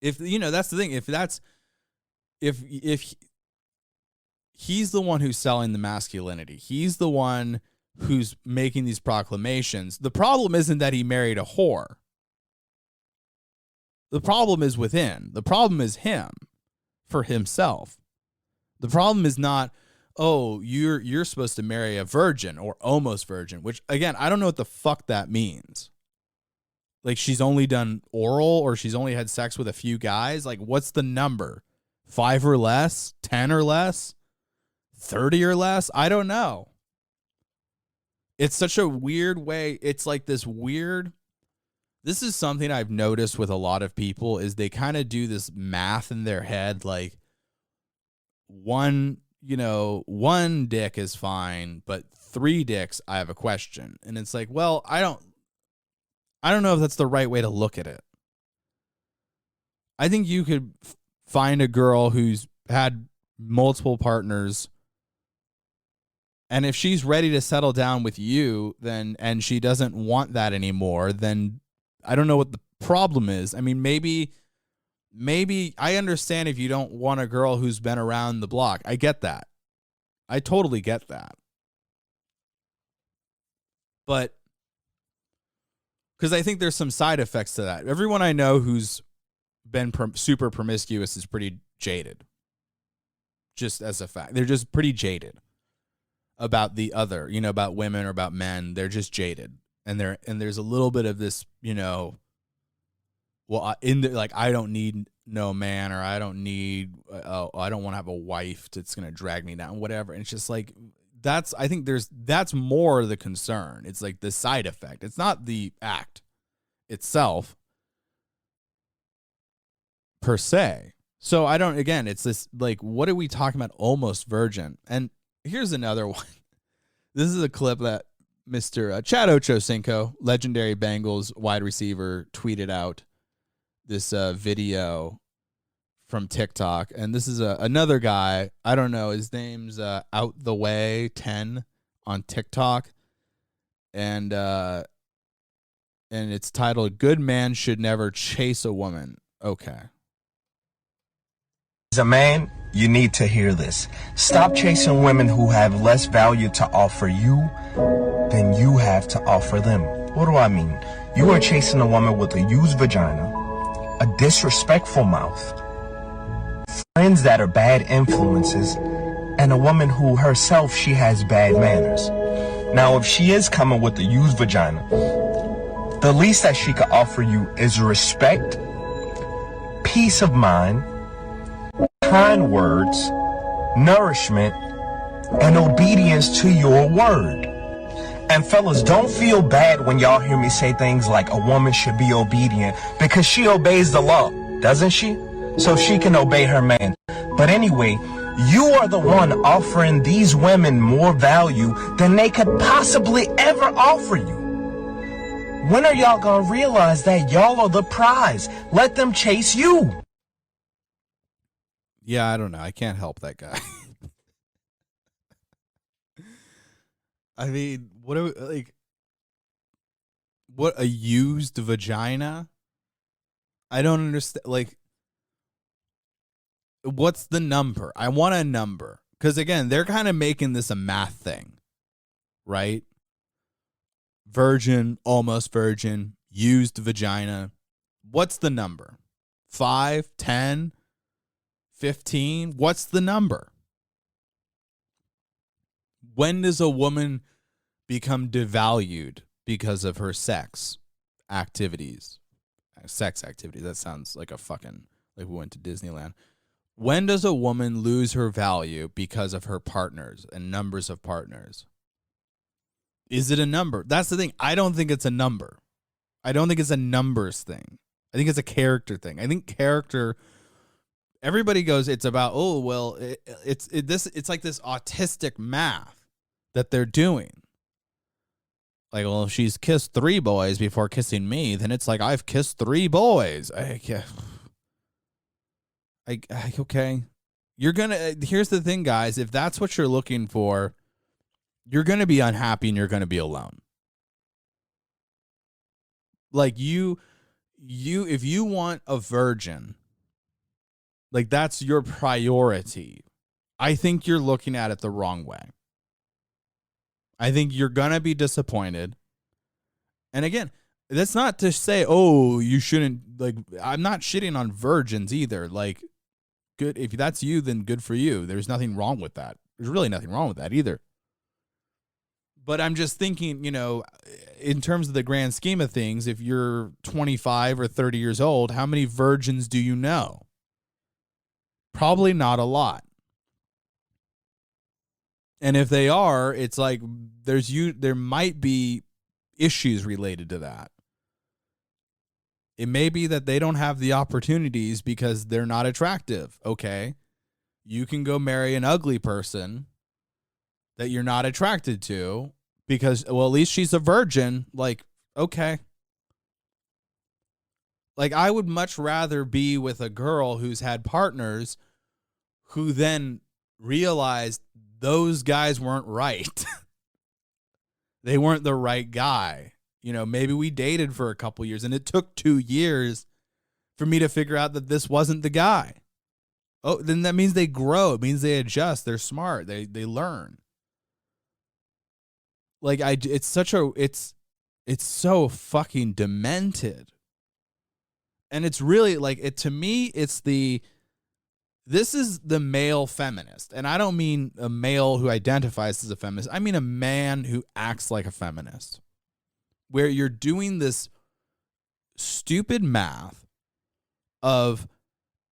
that's the thing. If he's the one who's selling the masculinity, he's the one who's making these proclamations. The problem isn't that he married a whore. The problem is within. The problem is him, for himself. The problem is not, oh, you're supposed to marry a virgin or almost virgin, which, again, I don't know what the fuck that means. Like, she's only done oral or she's only had sex with a few guys? Like, what's the number? 5 or less? 10 or less? 30 or less? I don't know. It's such a weird way. It's like this weird... This is something I've noticed with a lot of people is they kind of do this math in their head. Like one dick is fine, but 3 dicks, I have a question. And it's like, well, I don't know if that's the right way to look at it. I think you could find a girl who's had multiple partners, and if she's ready to settle down with you, and she doesn't want that anymore, then I don't know what the problem is. I mean, maybe I understand if you don't want a girl who's been around the block. I get that. I totally get that. But because I think there's some side effects to that. Everyone I know who's been super promiscuous is pretty jaded. Just as a fact. They're just pretty jaded about the other, about women or about men. They're just jaded. And there's a little bit of this, I don't need no man, or I don't want to have a wife that's going to drag me down, whatever. And it's just like, I think that's more the concern. It's like the side effect. It's not the act itself per se. So it's this, like, what are we talking about? Almost virgin. And here's another one. This is a clip that Mr. Chad Ochocinco, legendary Bengals wide receiver, tweeted out this video from TikTok. And this is another guy. I don't know. His name's Out the Way 10 on TikTok. And it's titled, "Good Man Should Never Chase a Woman." Okay. He's a man You need to hear this. Stop chasing women who have less value to offer you than you have to offer them. What do I mean? You are chasing a woman with a used vagina, a disrespectful mouth, friends that are bad influences, and a woman who herself, she has bad manners. Now, if she is coming with a used vagina, the least that she could offer you is respect, peace of mind, kind words, nourishment, and obedience to your word. And fellas, don't feel bad when y'all hear me say things like a woman should be obedient, because she obeys the law, doesn't she? So she can obey her man. But anyway, you are the one offering these women more value than they could possibly ever offer you. When are y'all gonna realize that y'all are the prize? Let them chase you. Yeah, I don't know. I can't help that guy. I mean, what a used vagina? I don't understand. Like, what's the number? I want a number. Because, again, they're kind of making this a math thing, right? Virgin, almost virgin, used vagina. What's the number? 5, 10, 15? What's the number? When does a woman become devalued because of her sex activities? Sex activities. That sounds like a fucking, like we went to Disneyland. When does a woman lose her value because of her partners and numbers of partners? Is it a number? That's the thing. I don't think it's a number. I don't think it's a numbers thing. I think it's a character thing. I think character, everybody goes, it's about, oh, well, it's like this autistic math that they're doing. Like, well, if she's kissed 3 boys before kissing me, then it's like I've kissed 3 boys. Okay. Here's the thing, guys. If that's what you're looking for, you're going to be unhappy and you're going to be alone. Like if you want a virgin, like that's your priority, I think you're looking at it the wrong way. I think you're going to be disappointed. And again, that's not to say, oh, you shouldn't, like, I'm not shitting on virgins either. Like, good. If that's you, then good for you. There's nothing wrong with that. There's really nothing wrong with that either. But I'm just thinking, in terms of the grand scheme of things, if you're 25 or 30 years old, how many virgins do you know? Probably not a lot. And if they are, it's like there might be issues related to that. It may be that they don't have the opportunities because they're not attractive. Okay. You can go marry an ugly person that you're not attracted to because, well, at least she's a virgin. Like, okay. Like, I would much rather be with a girl who's had partners who then realized those guys weren't right. They weren't the right guy. Maybe we dated for a couple years and it took 2 years for me to figure out that this wasn't the guy. Oh, then that means they grow. It means they adjust. They're smart. They learn. Like, it's so fucking demented. And it's really like to me, this is the male feminist. And I don't mean a male who identifies as a feminist. I mean a man who acts like a feminist. Where you're doing this stupid math of,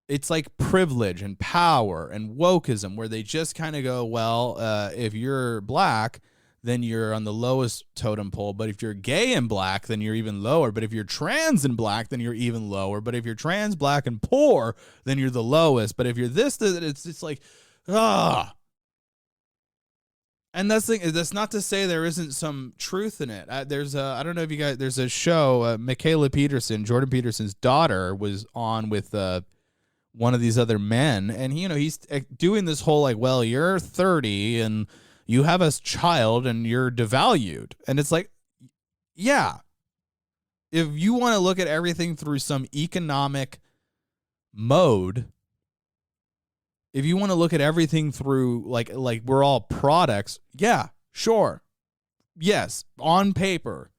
it's like privilege and power and wokism, where they just kind of go, well, if you're black, then you're on the lowest totem pole. But if you're gay and black, then you're even lower. But if you're trans and black, then you're even lower. But if you're trans, black, and poor, then you're the lowest. But if you're this, it's like, ah. And that's not to say there isn't some truth in it. I don't know if you guys, there's a show, Michaela Peterson, Jordan Peterson's daughter, was on with one of these other men. And, he's doing this whole like, well, you're 30 and you have a child and you're devalued. And it's like, yeah, if you want to look at everything through some economic mode, If you want to look at everything through like we're all products, yeah, sure. Yes, on paper,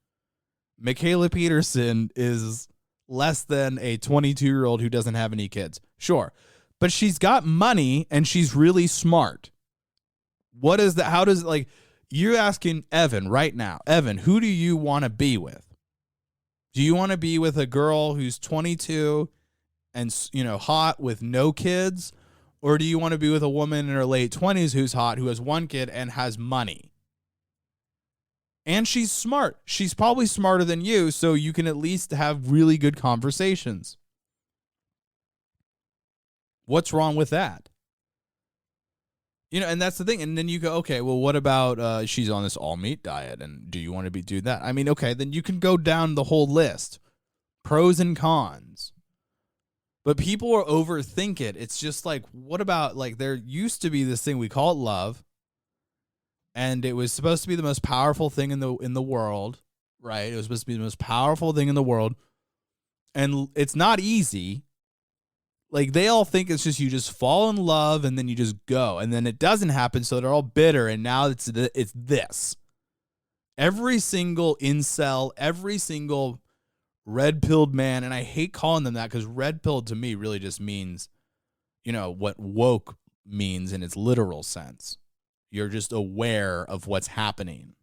Michaela Peterson is less than a 22-year-old who doesn't have any kids. Sure. But she's got money and she's really smart. What is that? How does, like, you're asking Evan right now, Evan, who do you want to be with? Do you want to be with a girl who's 22 and, you know, hot with no kids? Or do you want to be with a woman in her late 20s who's hot, who has one kid and has money? And she's smart. She's probably smarter than you, so you can at least have really good conversations. What's wrong with that? You know, and that's the thing. And then you go, okay, well, what about she's on this all-meat diet, and do you want to do that? I mean, okay, then you can go down the whole list. Pros and cons. But people are overthink it. It's just like, what about, like, there used to be this thing, we call it love, and it was supposed to be the most powerful thing in the world, right? It was supposed to be the most powerful thing in the world, and it's not easy. Like, they all think it's just you just fall in love and then you just go, and then it doesn't happen, so they're all bitter, and now it's this. Every single incel, every single red-pilled man, and I hate calling them that because red-pilled to me really just means, you know, what woke means in its literal sense. You're just aware of what's happening.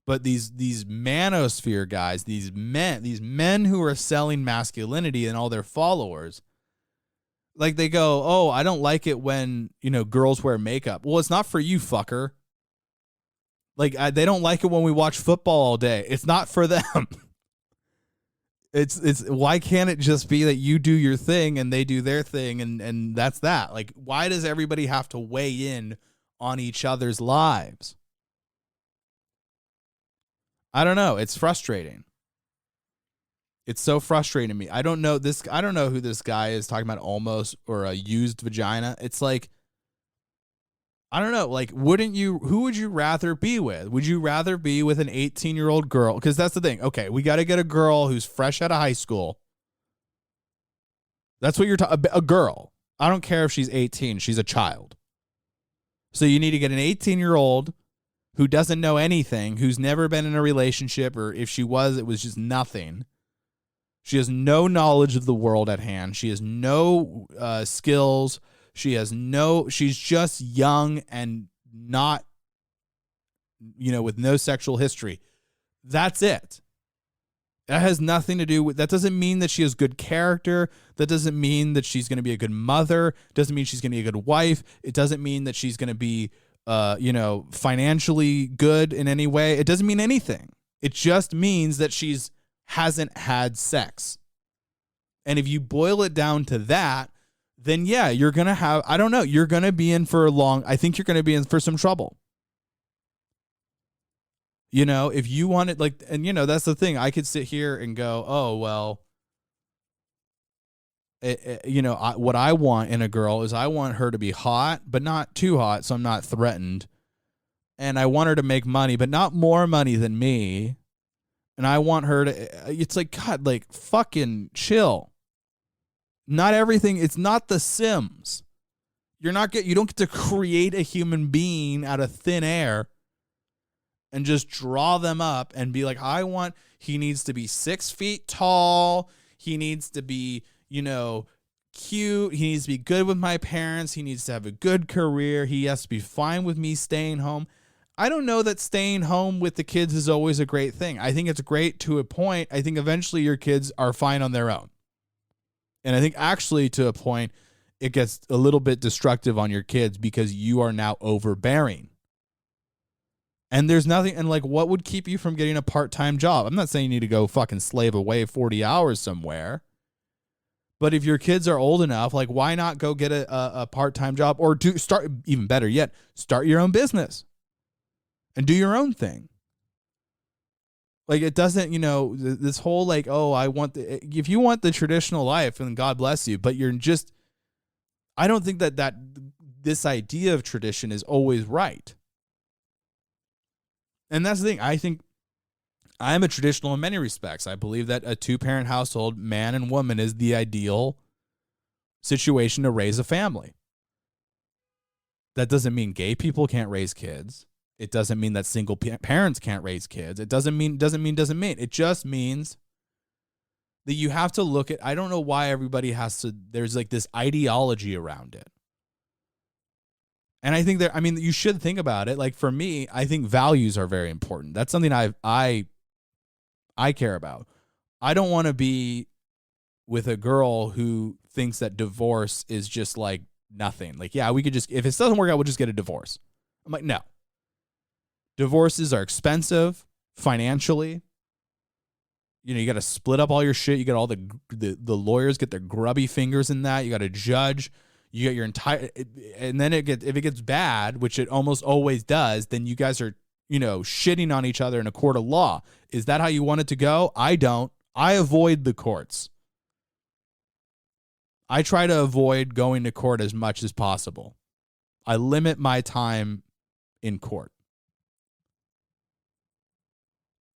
But these manosphere guys, these men who are selling masculinity and all their followers, like, they go, oh, I don't like it when, you know, girls wear makeup. Well, it's not for you, fucker. Like, they don't like it when we watch football all day. It's not for them. It's why can't it just be that you do your thing and they do their thing, and that's that? Like, why does everybody have to weigh in on each other's lives? I don't know. It's frustrating. It's so frustrating to me. I don't know who this guy is talking about, almost, or a used vagina. It's like, I don't know. Like, who would you rather be with? Would you rather be with an 18-year-old girl? Because that's the thing. Okay, we got to get a girl who's fresh out of high school. That's what you're talking about. A girl. I don't care if she's 18. She's a child. So you need to get an 18-year-old who doesn't know anything, who's never been in a relationship, or if she was, it was just nothing. She has no knowledge of the world at hand. She has no skills. She's just young and not, you know, with no sexual history. That's it. That has nothing to do with, that doesn't mean that she has good character. That doesn't mean that she's going to be a good mother. Doesn't mean she's going to be a good wife. It doesn't mean that she's going to be, you know, financially good in any way. It doesn't mean anything. It just means that hasn't had sex. And if you boil it down to that, then yeah, you're going to have, I don't know, you're going to be in for I think you're going to be in for some trouble. You know, if you want it, like, and you know, that's the thing. I could sit here and go, oh, well, you know, what I want in a girl is I want her to be hot, but not too hot, so I'm not threatened. And I want her to make money, but not more money than me. And I want her to, it's like, God, like, fucking chill. Not everything, it's not The Sims. You don't get to create a human being out of thin air and just draw them up and be like, he needs to be 6 feet tall. He needs to be, you know, cute. He needs to be good with my parents. He needs to have a good career. He has to be fine with me staying home. I don't know that staying home with the kids is always a great thing. I think it's great to a point. I think eventually your kids are fine on their own. And I think actually to a point, it gets a little bit destructive on your kids because you are now overbearing. And there's nothing, and like, what would keep you from getting a part-time job? I'm not saying you need to go fucking slave away 40 hours somewhere. But if your kids are old enough, like, why not go get a part-time job, or start, even better yet, start your own business and do your own thing. Like, it doesn't, you know, this whole like, oh, if you want the traditional life, then God bless you, but you're just, I don't think that this idea of tradition is always right. And that's the thing. I think I'm a traditional in many respects. I believe that a 2-parent household, man and woman, is the ideal situation to raise a family. That doesn't mean gay people can't raise kids. It doesn't mean that single parents can't raise kids. It doesn't mean. It just means that you have to look at, I don't know why everybody has to, there's like this ideology around it. And I think you should think about it. Like for me, I think values are very important. That's something I care about. I don't want to be with a girl who thinks that divorce is just like nothing. Like, yeah, we could just, if it doesn't work out, we'll just get a divorce. I'm like, no. Divorces are expensive financially. You know, you got to split up all your shit. You got all the lawyers get their grubby fingers in that. You got a judge. You got your entire, and then if it gets bad, which it almost always does, then you guys are, you know, shitting on each other in a court of law. Is that how you want it to go? I don't. I avoid the courts. I try to avoid going to court as much as possible. I limit my time in court.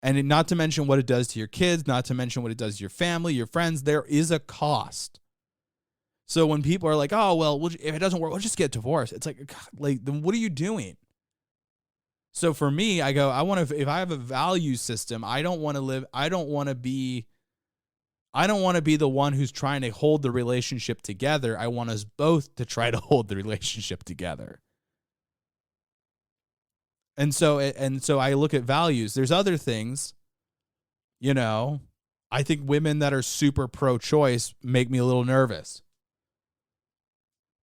And not to mention what it does to your kids, not to mention what it does to your family, your friends, there is a cost. So when people are like, oh, well, if it doesn't work, we'll just get divorced. It's like, God, like, then what are you doing? So for me, I go, if I have a value system, I don't want to be the one who's trying to hold the relationship together. I want us both to try to hold the relationship together. And so I look at values. There's other things, you know, I think women that are super pro-choice make me a little nervous.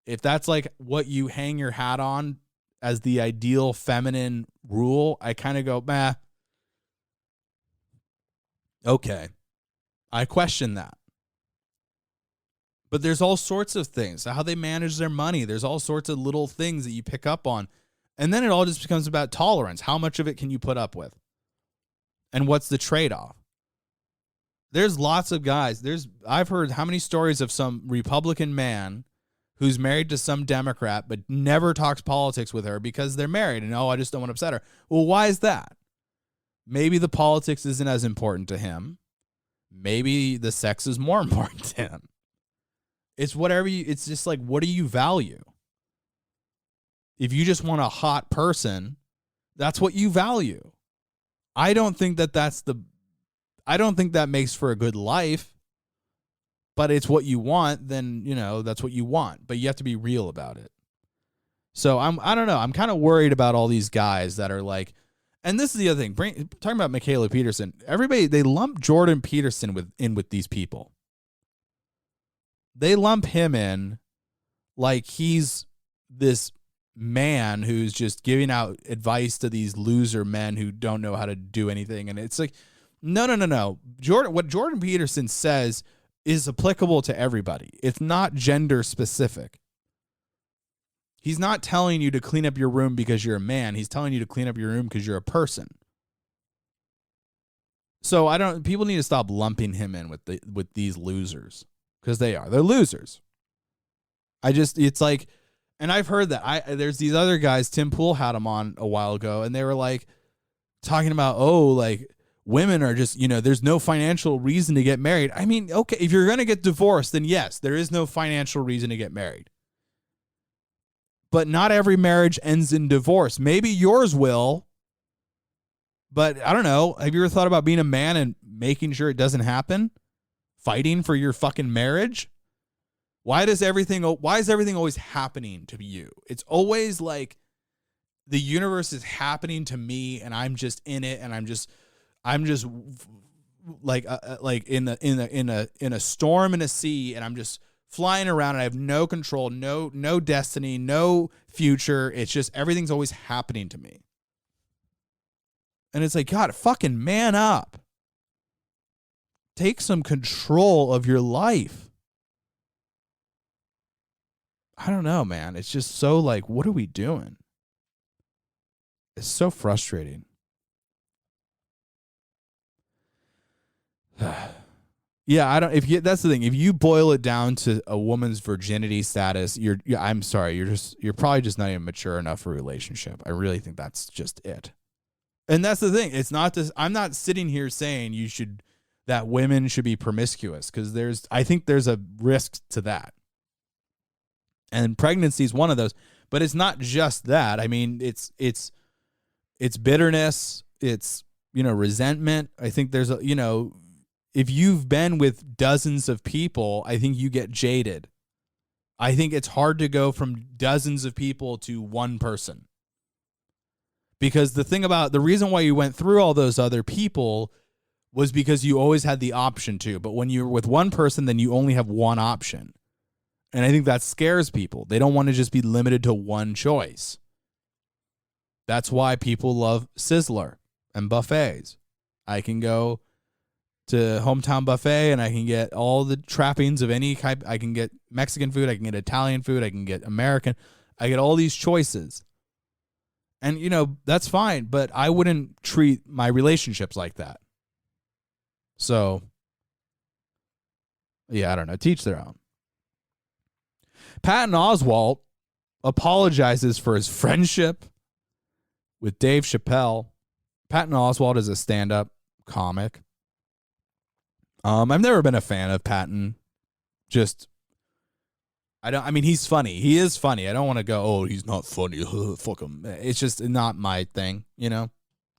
If that's like what you hang your hat on as the ideal feminine rule, I kind of go, meh. Okay. I question that. But there's all sorts of things. How they manage their money. There's all sorts of little things that you pick up on. And then it all just becomes about tolerance. How much of it can you put up with? And what's the trade-off? There's lots of guys. I've heard how many stories of some Republican man who's married to some Democrat but never talks politics with her because they're married and, I just don't want to upset her. Well, why is that? Maybe the politics isn't as important to him. Maybe the sex is more important to him. It's it's just like, what do you value? If you just want a hot person, that's what you value. I don't think that makes for a good life, but it's what you want, then, you know, that's what you want, but you have to be real about it. So I don't know. I'm kind of worried about all these guys that are like, and this is the other thing, talking about Mikhaila Peterson, everybody, they lump Jordan Peterson with these people. They lump him in like he's this man who's just giving out advice to these loser men who don't know how to do anything. And it's like, no. What Jordan Peterson says is applicable to everybody. It's not gender specific. He's not telling you to clean up your room because you're a man. He's telling you to clean up your room because you're a person. So people need to stop lumping him in with these losers, because they're losers. It's like, and I've heard that there's these other guys, Tim Pool had them on a while ago, and they were like talking about, like women are just, you know, there's no financial reason to get married. I mean, okay, if you're going to get divorced, then yes, there is no financial reason to get married. But not every marriage ends in divorce. Maybe yours will, but I don't know. Have you ever thought about being a man and making sure it doesn't happen? Fighting for your fucking marriage? Why is everything always happening to you? It's always like the universe is happening to me and I'm just in it, and I'm just like in a storm in a sea, and I'm just flying around and I have no control, no destiny, no future. It's just everything's always happening to me. And it's like, God, fucking man up. Take some control of your life. I don't know, man. It's just so like, what are we doing? It's so frustrating. Yeah, that's the thing. If you boil it down to a woman's virginity status, I'm sorry, you're probably just not even mature enough for a relationship. I really think that's just it. And that's the thing. It's not this. I'm not sitting here saying that women should be promiscuous, because I think there's a risk to that. And pregnancy is one of those. But it's not just that. I mean, it's bitterness, it's, resentment. I think there's if you've been with dozens of people, I think you get jaded. I think it's hard to go from dozens of people to one person. Because the reason why you went through all those other people was because you always had the option to. But when you're with one person, then you only have one option. And I think that scares people. They don't want to just be limited to one choice. That's why people love Sizzler and buffets. I can go to Hometown Buffet and I can get all the trappings of any type. I can get Mexican food. I can get Italian food. I can get American. I get all these choices. And, that's fine. But I wouldn't treat my relationships like that. So, yeah, I don't know. Teach their own. Patton Oswalt apologizes for his friendship with Dave Chappelle. Patton Oswalt is a stand-up comic. I've never been a fan of Patton. He's funny. He is funny. I don't want to go, oh, he's not funny. Fuck him. It's just not my thing,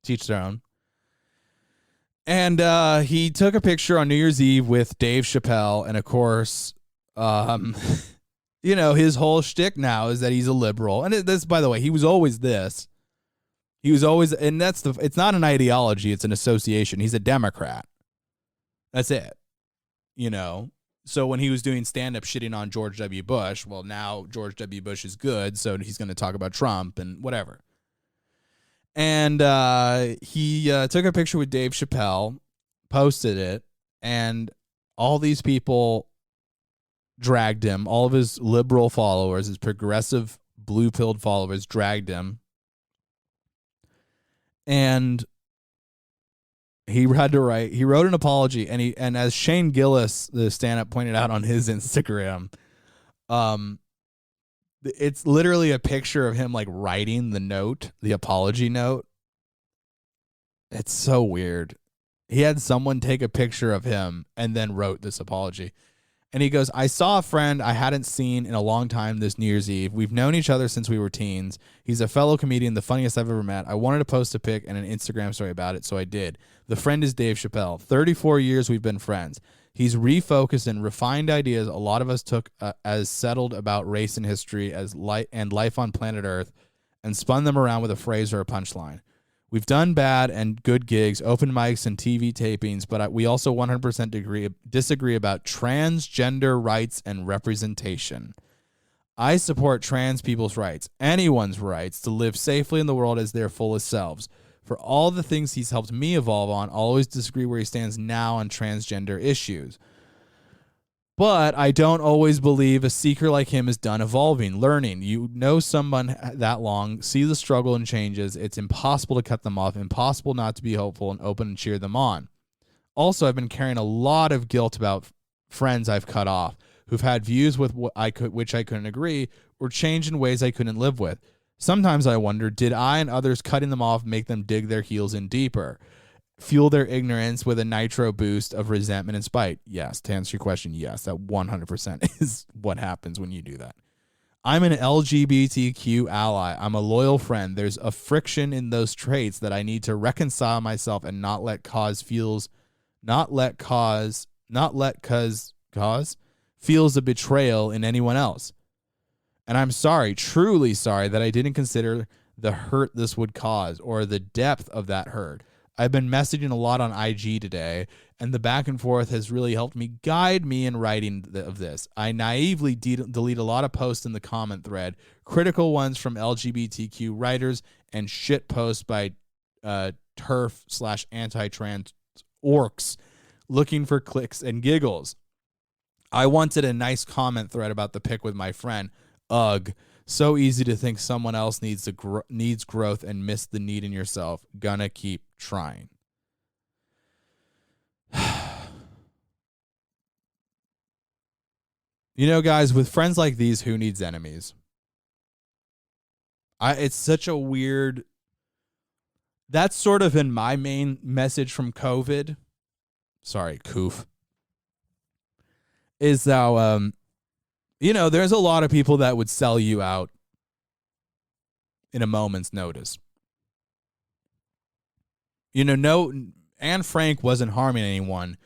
Teach their own. And he took a picture on New Year's Eve with Dave Chappelle, and of course, his whole shtick now is that he's a liberal. And this, by the way, he was always this. He was always, and it's not an ideology, it's an association. He's a Democrat. That's it. So when he was doing stand-up shitting on George W. Bush, well, now George W. Bush is good, so he's going to talk about Trump and whatever. And he took a picture with Dave Chappelle, posted it, and all these people dragged him. All of his liberal followers, his progressive blue-pilled followers, dragged him. And he wrote an apology, and as Shane Gillis, the stand-up, pointed out on his Instagram, it's literally a picture of him like writing the apology note. It's so weird. He had someone take a picture of him and then wrote this apology. And he goes, I saw a friend I hadn't seen in a long time this New Year's Eve. We've known each other since we were teens. He's a fellow comedian, the funniest I've ever met. I wanted to post a pic and an Instagram story about it, so I did. The friend is Dave Chappelle. 34 years we've been friends. He's refocused and refined ideas a lot of us took as settled about race and history and life on planet Earth and spun them around with a phrase or a punchline. We've done bad and good gigs, open mics, and TV tapings, but we also 100% disagree about transgender rights and representation. I support trans people's rights, anyone's rights to live safely in the world as their fullest selves. For all the things he's helped me evolve on, I'll always disagree where he stands now on transgender issues. But I don't always believe a seeker like him is done evolving, learning. You know someone that long, see the struggle and changes. It's impossible to cut them off, impossible not to be hopeful and open and cheer them on. Also, I've been carrying a lot of guilt about friends I've cut off who've had views with which I couldn't agree or changed in ways I couldn't live with. Sometimes I wonder, did I and others cutting them off make them dig their heels in deeper? Fuel their ignorance with a nitro boost of resentment and spite? Yes. To answer your question, yes. That 100% is what happens when you do that. I'm an LGBTQ ally. I'm a loyal friend. There's a friction in those traits that I need to reconcile myself and not let cause feels a betrayal in anyone else. And I'm sorry, truly sorry, that I didn't consider the hurt this would cause or the depth of that hurt. I've been messaging a lot on IG today, and the back and forth has really helped me guide me in writing of this. I naively delete a lot of posts in the comment thread, critical ones from LGBTQ writers, and shit posts by TERF/anti-trans orcs looking for clicks and giggles. I wanted a nice comment thread about the pic with my friend. Ugh. So easy to think someone else needs growth and miss the need in yourself. Gonna keep trying. Guys, with friends like these, who needs enemies? It's such a weird... That's sort of been my main message from COVID. Sorry, coof. Is that... there's a lot of people that would sell you out in a moment's notice. You know, no, Anne Frank wasn't harming anyone,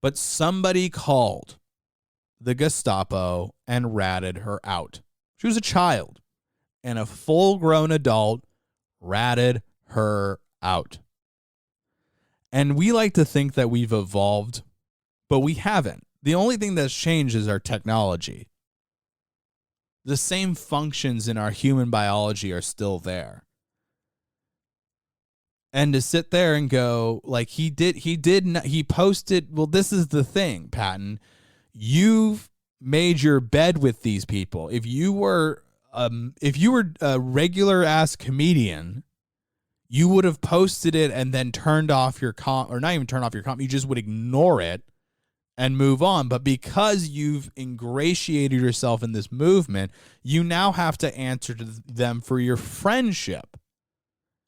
but somebody called the Gestapo and ratted her out. She was a child, and a full-grown adult ratted her out. And we like to think that we've evolved, but we haven't. The only thing that's changed is our technology. The same functions in our human biology are still there. And to sit there and go, like he posted, well, this is the thing, Patton. You've made your bed with these people. If you were a regular ass comedian, you would have posted it and then turned off your or not even turn off your you just would ignore it and move on. But because you've ingratiated yourself in this movement, you now have to answer to them for your friendship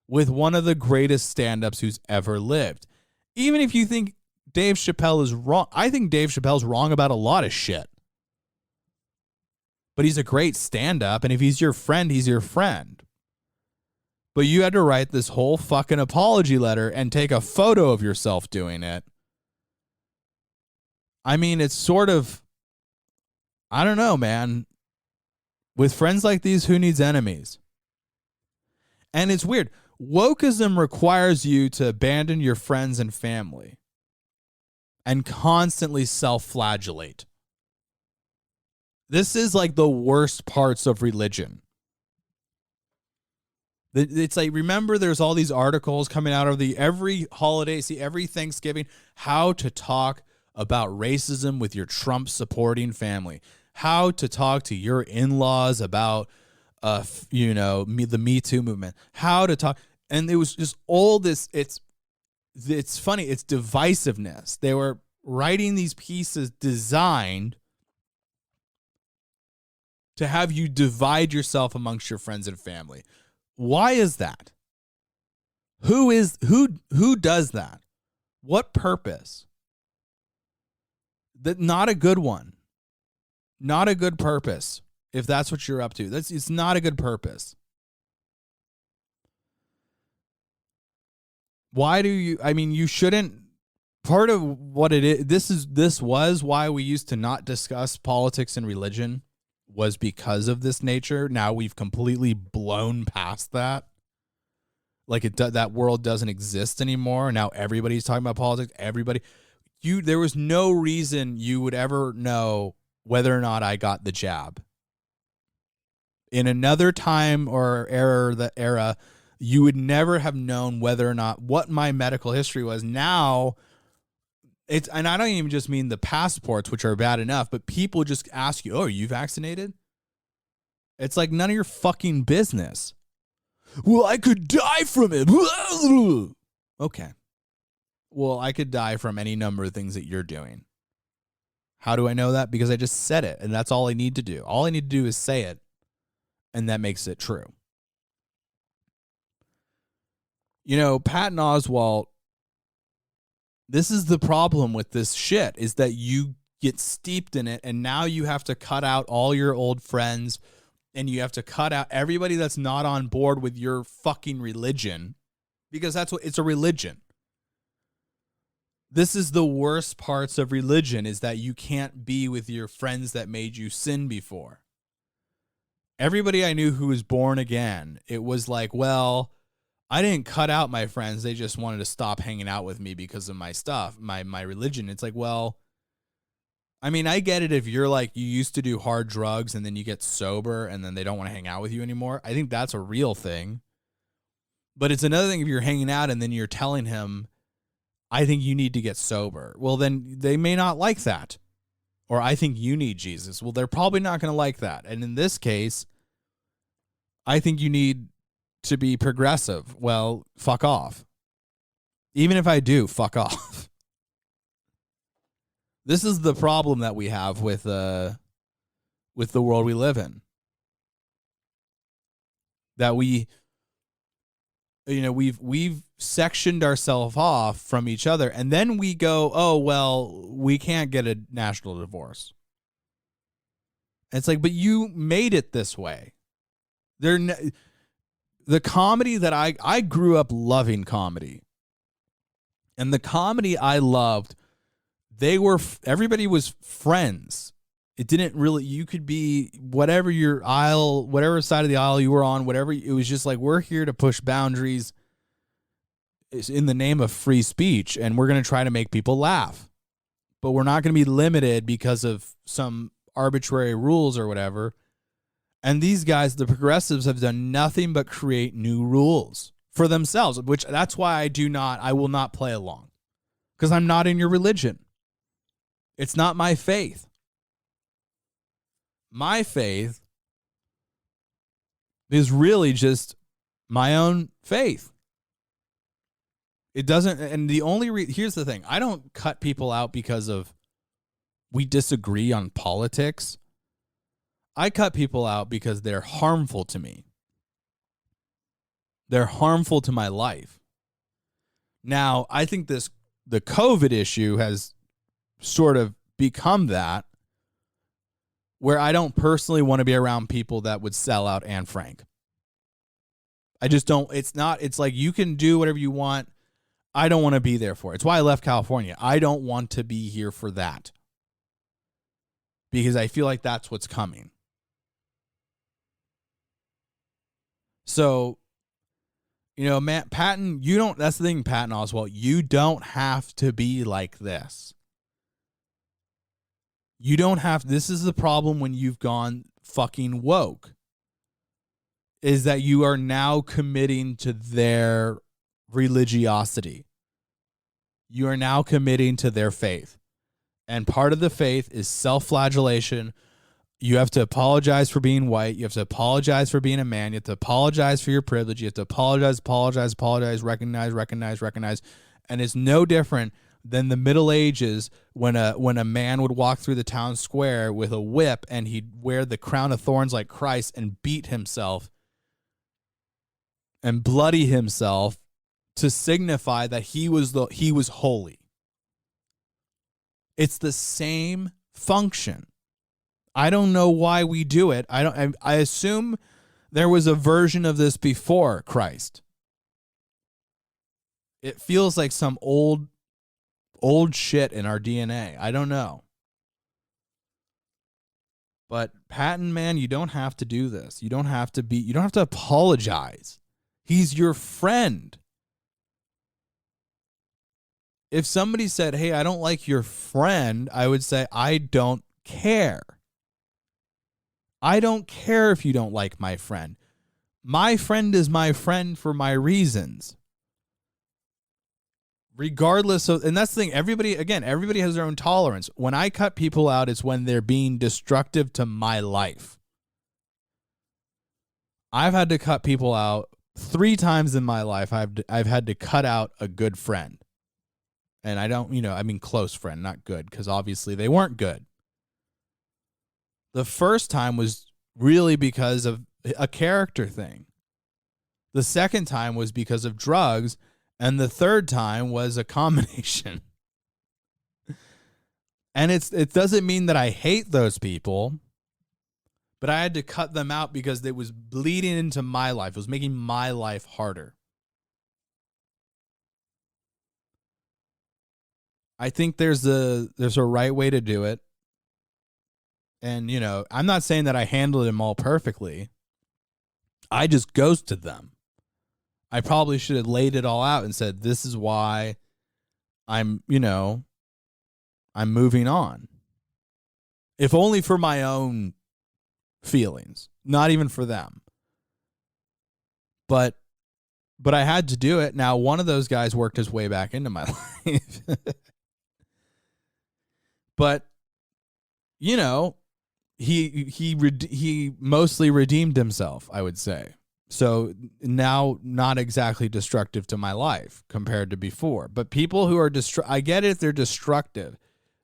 with one of the greatest stand-ups who's ever lived. Even if you think Dave Chappelle is wrong, I think Dave Chappelle's wrong about a lot of shit. But he's a great stand-up, and if he's your friend, he's your friend. But you had to write this whole fucking apology letter and take a photo of yourself doing it. I mean, it's sort of, I don't know, man. With friends like these, who needs enemies? And it's weird. Wokism requires you to abandon your friends and family and constantly self-flagellate. This is like the worst parts of religion. It's like, remember, there's all these articles coming out of every holiday, every Thanksgiving, how to talk about racism with your Trump supporting family, how to talk to your in-laws about, the Me Too movement, how to talk. And it was just all this. It's funny. It's divisiveness. They were writing these pieces designed to have you divide yourself amongst your friends and family. Why is that? Who does that? What purpose? That not a good one. Not a good purpose. If that's what you're up to, it's not a good purpose. Why do you? I mean, you shouldn't. Part of what it is. This was why we used to not discuss politics and religion. Was because of this nature. Now we've completely blown past that. Like that world doesn't exist anymore. Now everybody's talking about politics. There was no reason you would ever know whether or not I got the jab. In another time or era, you would never have known whether or not what my medical history was. Now, and I don't even just mean the passports, which are bad enough, but people just ask you, "Oh, are you vaccinated?" It's like none of your fucking business. Well, I could die from it. Okay. Well, I could die from any number of things that you're doing. How do I know that? Because I just said it, and that's all I need to do. All I need to do is say it, and that makes it true. You know, Patton Oswalt, this is the problem with this shit, is that you get steeped in it, and now you have to cut out all your old friends, and you have to cut out everybody that's not on board with your fucking religion, because that's what it's a religion. This is the worst parts of religion, is that you can't be with your friends that made you sin before. Everybody I knew who was born again, it was like, well, I didn't cut out my friends. They just wanted to stop hanging out with me because of my stuff, my religion. It's like, well, I mean, I get it if you're like, you used to do hard drugs and then you get sober and then they don't want to hang out with you anymore. I think that's a real thing. But it's another thing if you're hanging out and then you're telling him, I think you need to get sober. Well, then they may not like that. Or I think you need Jesus. Well, they're probably not going to like that. And in this case, I think you need to be progressive. Well, fuck off. Even if I do, fuck off. This is the problem that we have with the world we live in. That we've sectioned ourselves off from each other, and then we go, oh, well, we can't get a national divorce. It's like, but you made it this way. the comedy that I grew up loving comedy. And the comedy I loved, everybody was friends. It didn't really, you could be whatever your aisle, whatever side of the aisle you were on, whatever, it was just like, we're here to push boundaries in the name of free speech, and we're going to try to make people laugh. But we're not going to be limited because of some arbitrary rules or whatever. And these guys, the progressives, have done nothing but create new rules for themselves, which that's why I will not play along, because I'm not in your religion. It's not my faith. My faith is really just my own faith. It doesn't, and the only here's the thing. I don't cut people out because of we disagree on politics. I cut people out because they're harmful to me. They're harmful to my life. Now, I think the COVID issue has sort of become that, where I don't personally want to be around people that would sell out Anne Frank. I just don't. It's like, you can do whatever you want. I don't want to be there for it. It's why I left California. I don't want to be here for that, because I feel like that's what's coming. So, Patton, that's the thing, Patton Oswalt, you don't have to be like this. You don't have, this is the problem when you've gone fucking woke, is that you are now committing to their religiosity. You are now committing to their faith. And part of the faith is self-flagellation. You have to apologize for being white. You have to apologize for being a man. You have to apologize for your privilege. You have to apologize, recognize. And it's no different than the Middle Ages when a man would walk through the town square with a whip and he'd wear the crown of thorns like Christ and beat himself and bloody himself to signify that he was holy. It's the same function. I don't know why we do it. I assume there was a version of this before Christ. It feels like some old shit in our DNA. I don't know. But Patton, man, you don't have to do this. You don't have to apologize. He's your friend. If somebody said, "Hey, I don't like your friend," I would say, "I don't care. I don't care if you don't like my friend. My friend is my friend for my reasons." Regardless of, and that's the thing, everybody has their own tolerance. When I cut people out, it's when they're being destructive to my life. I've had to cut people out 3 times in my life. I've had to cut out a good friend. And I don't, I mean close friend, not good, because obviously they weren't good. The first time was really because of a character thing. The second time was because of drugs. And the third time was a combination. And it doesn't mean that I hate those people, but I had to cut them out because it was bleeding into my life. It was making my life harder. I think there's a right way to do it. And, I'm not saying that I handled them all perfectly. I just ghosted them. I probably should have laid it all out and said, this is why I'm moving on. If only for my own feelings, not even for them. But I had to do it. Now, one of those guys worked his way back into my life. But, he mostly redeemed himself, I would say. So now not exactly destructive to my life compared to before. But people who are I get it if they're destructive.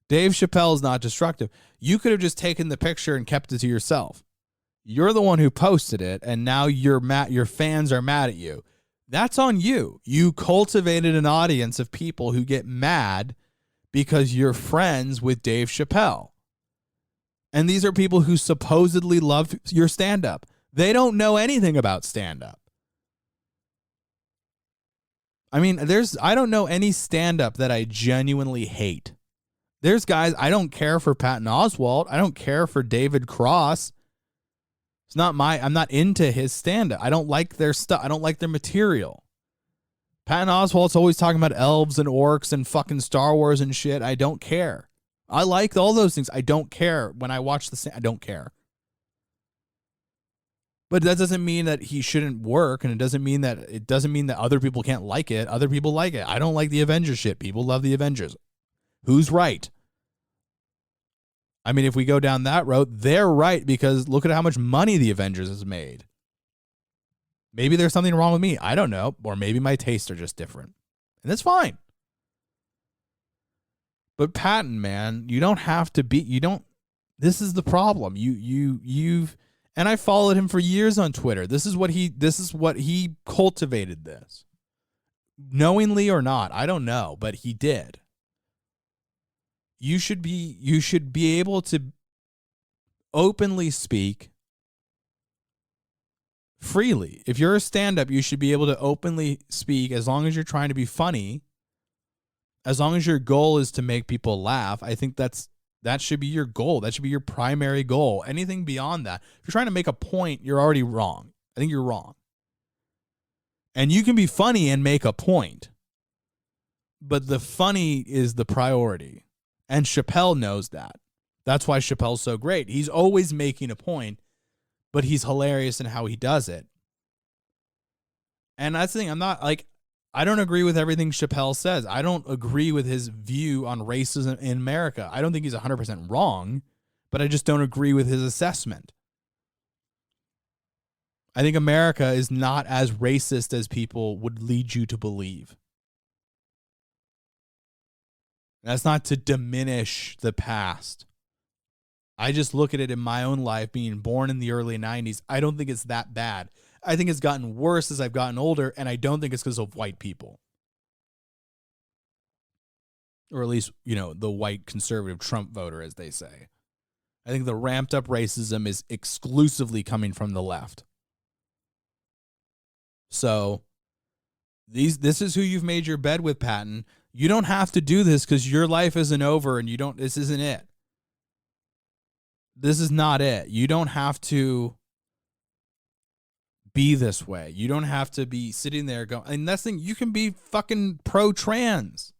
Dave Chappelle is not destructive. You could have just taken the picture and kept it to yourself. You're the one who posted it, and now your fans are mad at you. That's on you. You cultivated an audience of people who get mad because you're friends with Dave Chappelle. And these are people who supposedly love your stand-up. They don't know anything about stand-up. I mean, I don't know any stand-up that I genuinely hate. There's guys, I don't care for Patton Oswalt. I don't care for David Cross. I'm not into his stand-up. I don't like their stuff. I don't like their material. Patton Oswalt's always talking about elves and orcs and fucking Star Wars and shit. I don't care. I like all those things. I don't care. When I watch I don't care. But that doesn't mean that he shouldn't work, and it doesn't mean that other people can't like it. Other people like it. I don't like the Avengers shit. People love the Avengers. Who's right? I mean, if we go down that road, they're right, because look at how much money the Avengers has made. Maybe there's something wrong with me. I don't know. Or maybe my tastes are just different. And that's fine. But Patton, man, you don't have to be, this is the problem. You've, and I followed him for years on Twitter. This is what he cultivated this. Knowingly or not, I don't know, but he did. You should be able to openly speak freely. If you're a stand-up, you should be able to openly speak as long as you're trying to be funny. As long as your goal is to make people laugh, I think that should be your goal. That should be your primary goal. Anything beyond that, if you're trying to make a point, you're already wrong. I think you're wrong. And you can be funny and make a point, but the funny is the priority. And Chappelle knows that. That's why Chappelle's so great. He's always making a point, but he's hilarious in how he does it. And that's the thing. I don't agree with everything Chappelle says. I don't agree with his view on racism in America. I don't think he's 100% wrong, but I just don't agree with his assessment. I think America is not as racist as people would lead you to believe. That's not to diminish the past. I just look at it in my own life, being born in the early 90s. I don't think it's that bad. I think it's gotten worse as I've gotten older, and I don't think it's because of white people. Or at least, the white conservative Trump voter, as they say. I think the ramped up racism is exclusively coming from the left. So, this is who you've made your bed with, Patton. You don't have to do this because your life isn't over and this isn't it. This is not it. You don't have to be this way. You don't have to be sitting there going, and that's the thing, you can be fucking pro-trans.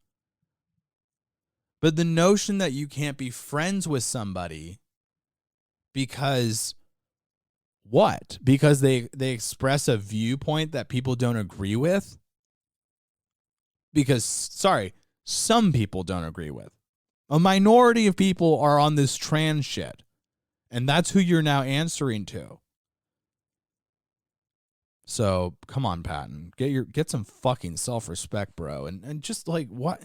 But the notion that you can't be friends with somebody because what? Because they express a viewpoint that people don't agree with? Because, some people don't agree with. A minority of people are on this trans shit. And that's who you're now answering to. So, come on, Patton. Get some fucking self-respect, bro. And just what?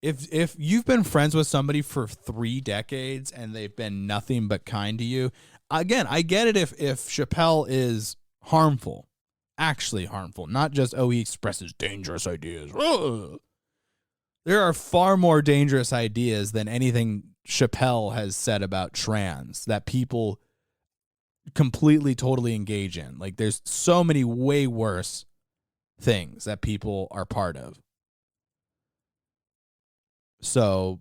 If you've been friends with somebody for 3 decades and they've been nothing but kind to you, again, I get it if Chappelle is harmful. Actually harmful, not just, he expresses dangerous ideas. Ugh. There are far more dangerous ideas than anything Chappelle has said about trans that people completely, totally engage in. There's so many way worse things that people are part of. So,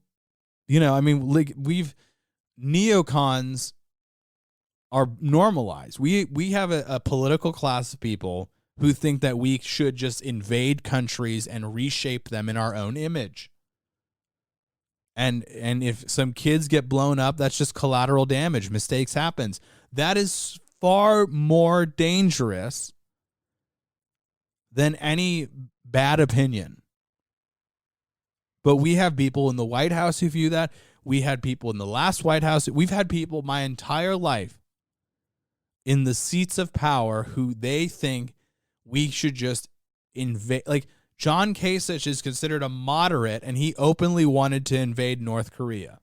neocons are normalized. We have a political class of people who think that we should just invade countries and reshape them in our own image. And if some kids get blown up, that's just collateral damage. Mistakes happens. That is far more dangerous than any bad opinion. But we have people in the White House who view that. We had people in the last White House. We've had people my entire life in the seats of power who they think we should just invade. John Kasich is considered a moderate, and he openly wanted to invade North Korea.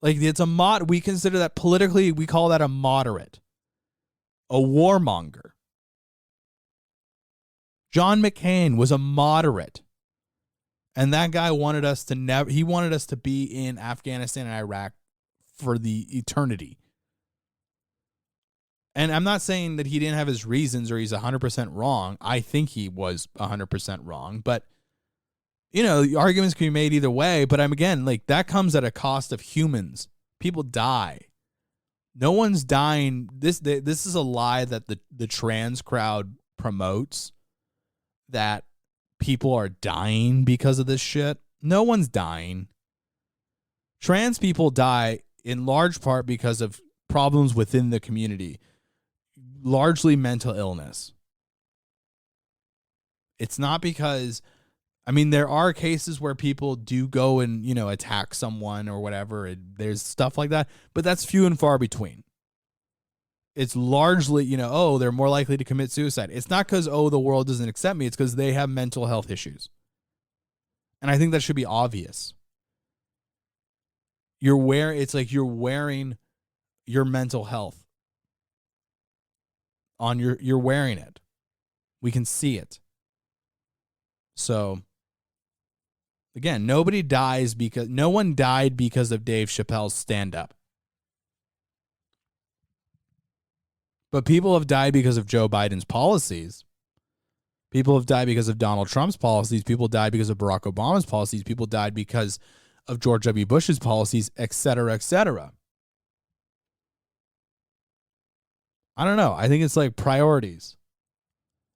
It's we consider that politically, we call that a moderate, a warmonger. John McCain was a moderate. And that guy wanted us to be in Afghanistan and Iraq for the eternity. And I'm not saying that he didn't have his reasons or he's 100% wrong. I think he was 100% wrong. But, the arguments can be made either way. But again, like, that comes at a cost of humans. People die. No one's dying. This is a lie that the trans crowd promotes, that people are dying because of this shit. No one's dying. Trans people die in large part because of problems within the community, largely mental illness. It's not because, there are cases where people do go and, attack someone or whatever. There's stuff like that, but that's few and far between. It's largely, they're more likely to commit suicide. It's not because, the world doesn't accept me. It's because they have mental health issues. And I think that should be obvious. It's like you're wearing your mental health on you're wearing it. We can see it. So, again, no one died because of Dave Chappelle's stand-up. But people have died because of Joe Biden's policies. People have died because of Donald Trump's policies. People died because of Barack Obama's policies. People died because of George W. Bush's policies, et cetera, et cetera. I don't know. I think it's like priorities.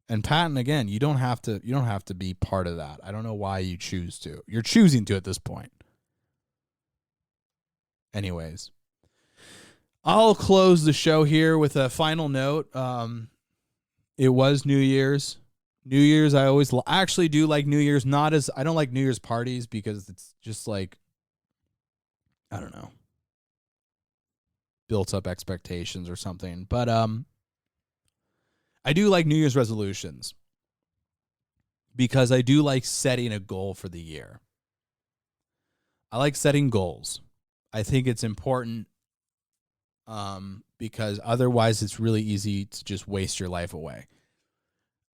And Patton, again, you don't have to be part of that. I don't know why you choose to. You're choosing to at this point. Anyways, I'll close the show here with a final note. It was New Year's. New Year's, I always actually do like New Year's. I don't like New Year's parties because it's just like, I don't know, built up expectations or something. But I do like New Year's resolutions because I do like setting a goal for the year. I like setting goals. I think it's important because otherwise it's really easy to just waste your life away.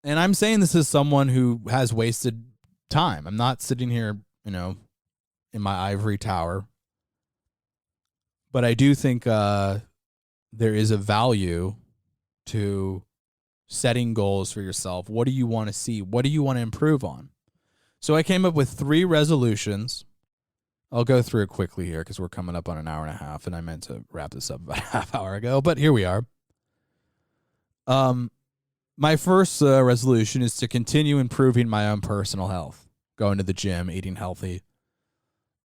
And I'm saying this as someone who has wasted time. I'm not sitting here, in my ivory tower. But I do think there is a value to setting goals for yourself. What do you want to see? What do you want to improve on? So I came up with 3 resolutions. I'll go through it quickly here because we're coming up on an hour and a half, and I meant to wrap this up about a half hour ago, but here we are. My first resolution is to continue improving my own personal health, going to the gym, eating healthy.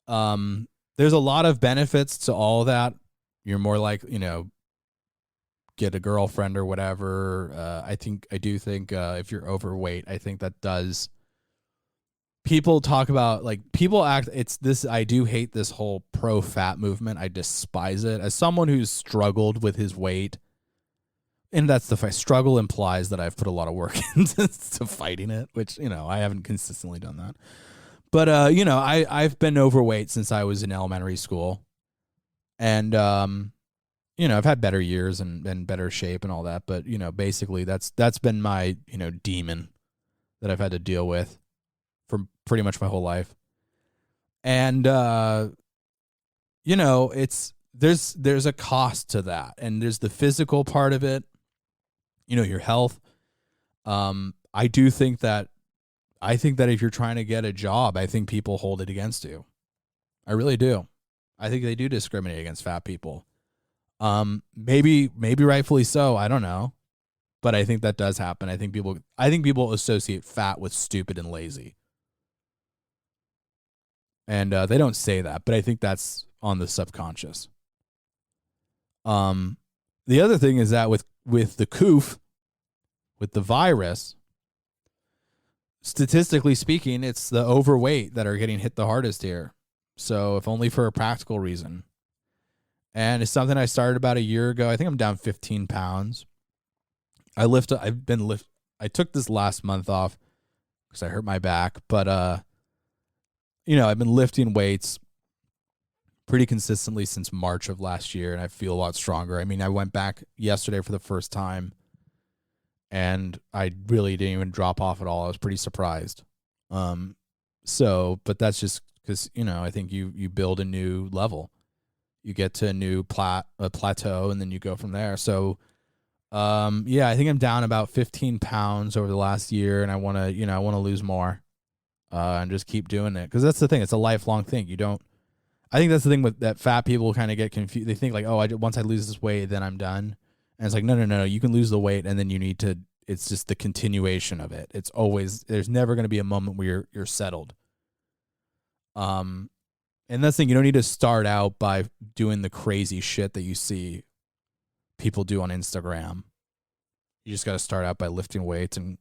There's a lot of benefits to all that. You're more like, get a girlfriend or whatever. I do think if you're overweight, I think that does. People talk about, I do hate this whole pro-fat movement. I despise it. As someone who's struggled with his weight, and that's the fight. Struggle implies that I've put a lot of work into fighting it, which, I haven't consistently done that. But, I've been overweight since I was in elementary school. And, I've had better years and better shape and all that. But, basically that's been my, demon that I've had to deal with for pretty much my whole life. And, there's a cost to that. And there's the physical part of it, your health. I think that if you're trying to get a job, I think people hold it against you. I really do. I think they do discriminate against fat people. Maybe rightfully so. I don't know. But I think that does happen. I think people associate fat with stupid and lazy. And they don't say that, but I think that's on the subconscious. The other thing is that with the coof, with the virus, statistically speaking, it's the overweight that are getting hit the hardest here. So if only for a practical reason. And it's something I started about a year ago. I think I'm down 15 pounds. I took this last month off because I hurt my back, but I've been lifting weights pretty consistently since March of last year, and I feel a lot stronger. I went back yesterday for the first time, and I really didn't even drop off at all. I was pretty surprised. But that's just because, I think you build a new level. You get to a new plateau, and then you go from there. So Yeah, I think I'm down about 15 pounds over the last year, and I want to lose more, and just keep doing it. Because that's the thing; it's a lifelong thing. I think that's the thing with that fat people kind of get confused. They think like, oh, once I lose this weight, then I'm done. And it's like, no. You can lose the weight, and then you need to. It's just the continuation of it. It's always there's never going to be a moment where you're settled. And that's the thing. You don't need to start out by doing the crazy shit that you see people do on Instagram. You just got to start out by lifting weights and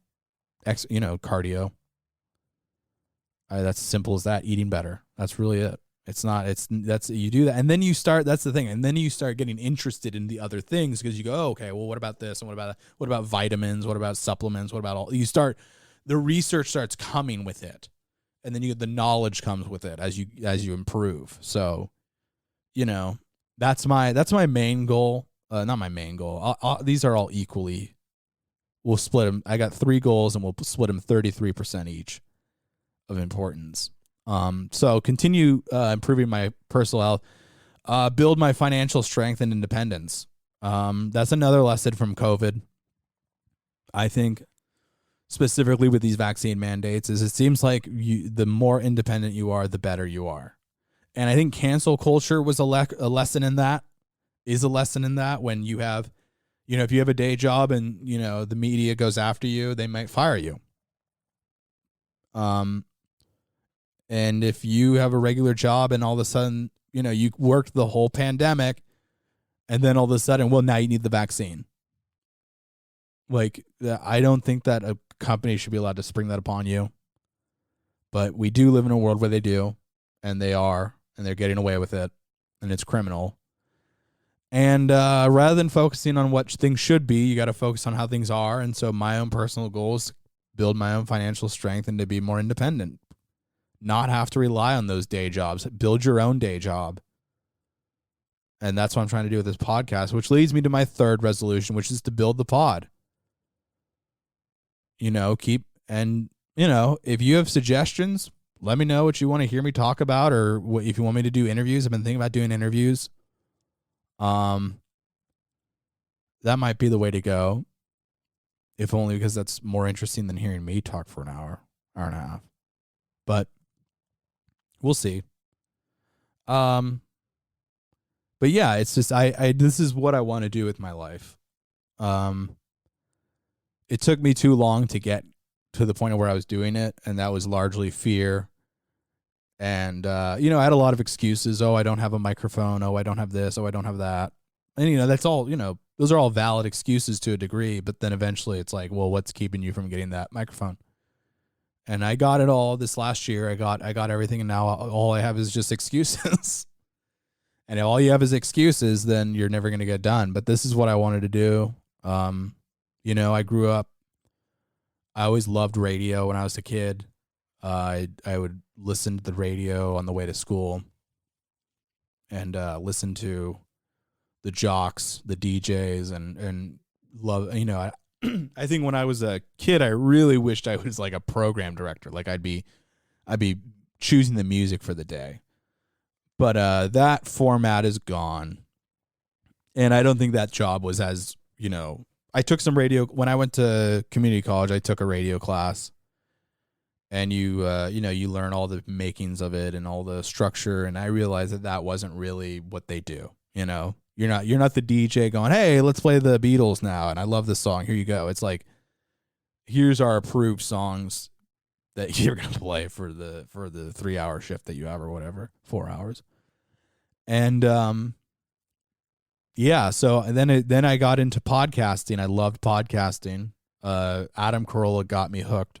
cardio. That's as simple as that. Eating better. That's really it. You do that. And then you start, that's the thing. And then you start getting interested in the other things because you go, oh, okay, well, what about this? And what about that? What about vitamins? What about supplements? What about the research starts coming with it. And then the knowledge comes with it as you improve. So, that's my main goal. Not my main goal. These are all equally. We'll split them. I got 3 goals, and we'll split them 33% each of importance. So continue improving my personal health, build my financial strength and independence. That's another lesson from COVID. I think specifically with these vaccine mandates is it seems like the more independent you are, the better you are. And I think cancel culture was a lesson in that, is a lesson in that when you have, if you have a day job and, the media goes after you, they might fire you. And if you have a regular job and all of a sudden, you worked the whole pandemic and then all of a sudden, well, now you need the vaccine. Like, I don't think that a company should be allowed to spring that upon you. But we do live in a world where they do, and they're getting away with it, and it's criminal. And rather than focusing on what things should be, you got to focus on how things are. And so my own personal goals, build my own financial strength and to be more independent. Not have to rely on those day jobs. Build your own day job. And that's what I'm trying to do with this podcast, which leads me to my third resolution, which is to build the pod. If you have suggestions, let me know what you want to hear me talk about, or if you want me to do interviews. I've been thinking about doing interviews. That might be the way to go, if only because that's more interesting than hearing me talk for an hour and a half. But we'll see. But yeah, it's just this is what I want to do with my life. It took me too long to get to the point of where I was doing it, and that was largely fear. And I had a lot of excuses. Oh, I don't have a microphone. Oh, I don't have this. Oh, I don't have that. And that's all, those are all valid excuses to a degree, but then eventually it's like, well, what's keeping you from getting that microphone? And I got it all this last year. I got everything, and now all I have is just excuses. And if all you have is excuses, then you're never going to get done. But this is what I wanted to do. I grew up, I always loved radio when I was a kid. I would listen to the radio on the way to school and listen to the jocks, the DJs, and love, I think when I was a kid, I really wished I was like a program director. Like I'd be choosing the music for the day. But that format is gone. And I don't think that job was as, I took some radio when I went to community college. I took a radio class, and you learn all the makings of it and all the structure. And I realized that wasn't really what they do. You're not the DJ going, hey, let's play the Beatles now, and I love this song. Here you go. It's like, here's our approved songs that you're gonna play for the 3-hour shift that you have, or whatever, 4 hours. And so then I got into podcasting. I loved podcasting. Adam Carolla got me hooked,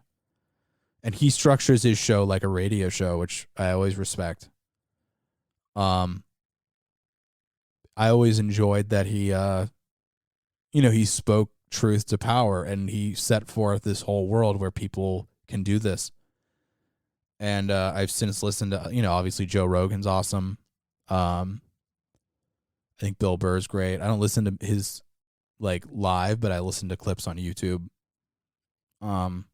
and he structures his show like a radio show, which I always respect. I always enjoyed that he spoke truth to power, and he set forth this whole world where people can do this. And I've since listened to, obviously Joe Rogan's awesome. I think Bill Burr's great. I don't listen to his like live, but I listen to clips on YouTube. And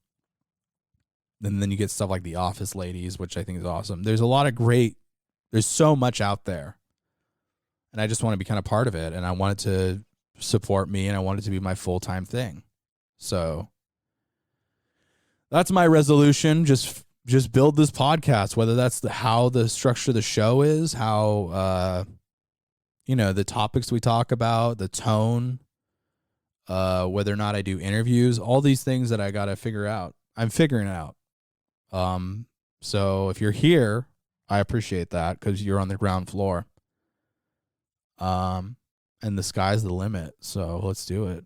then you get stuff like The Office Ladies, which I think is awesome. There's so much out there. And I just want to be kind of part of it. And I wanted to support me, and I want it to be my full-time thing. So that's my resolution. Just build this podcast, whether that's how the structure of the show is, how the topics we talk about, the tone, whether or not I do interviews, all these things that I got to figure out. I'm figuring it out. So if you're here, I appreciate that because you're on the ground floor. And the sky's the limit. So let's do it.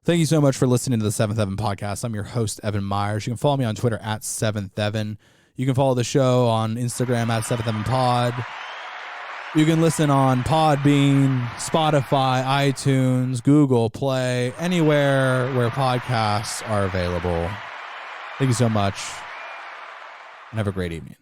Thank you so much for listening to the 7th Heaven podcast. I'm your host, Evan Myers. You can follow me on Twitter at 7th Evan. You can follow the show on Instagram at 7th Heaven Pod. You can listen on Podbean, Spotify, iTunes, Google Play, anywhere where podcasts are available. Thank you so much, and have a great evening.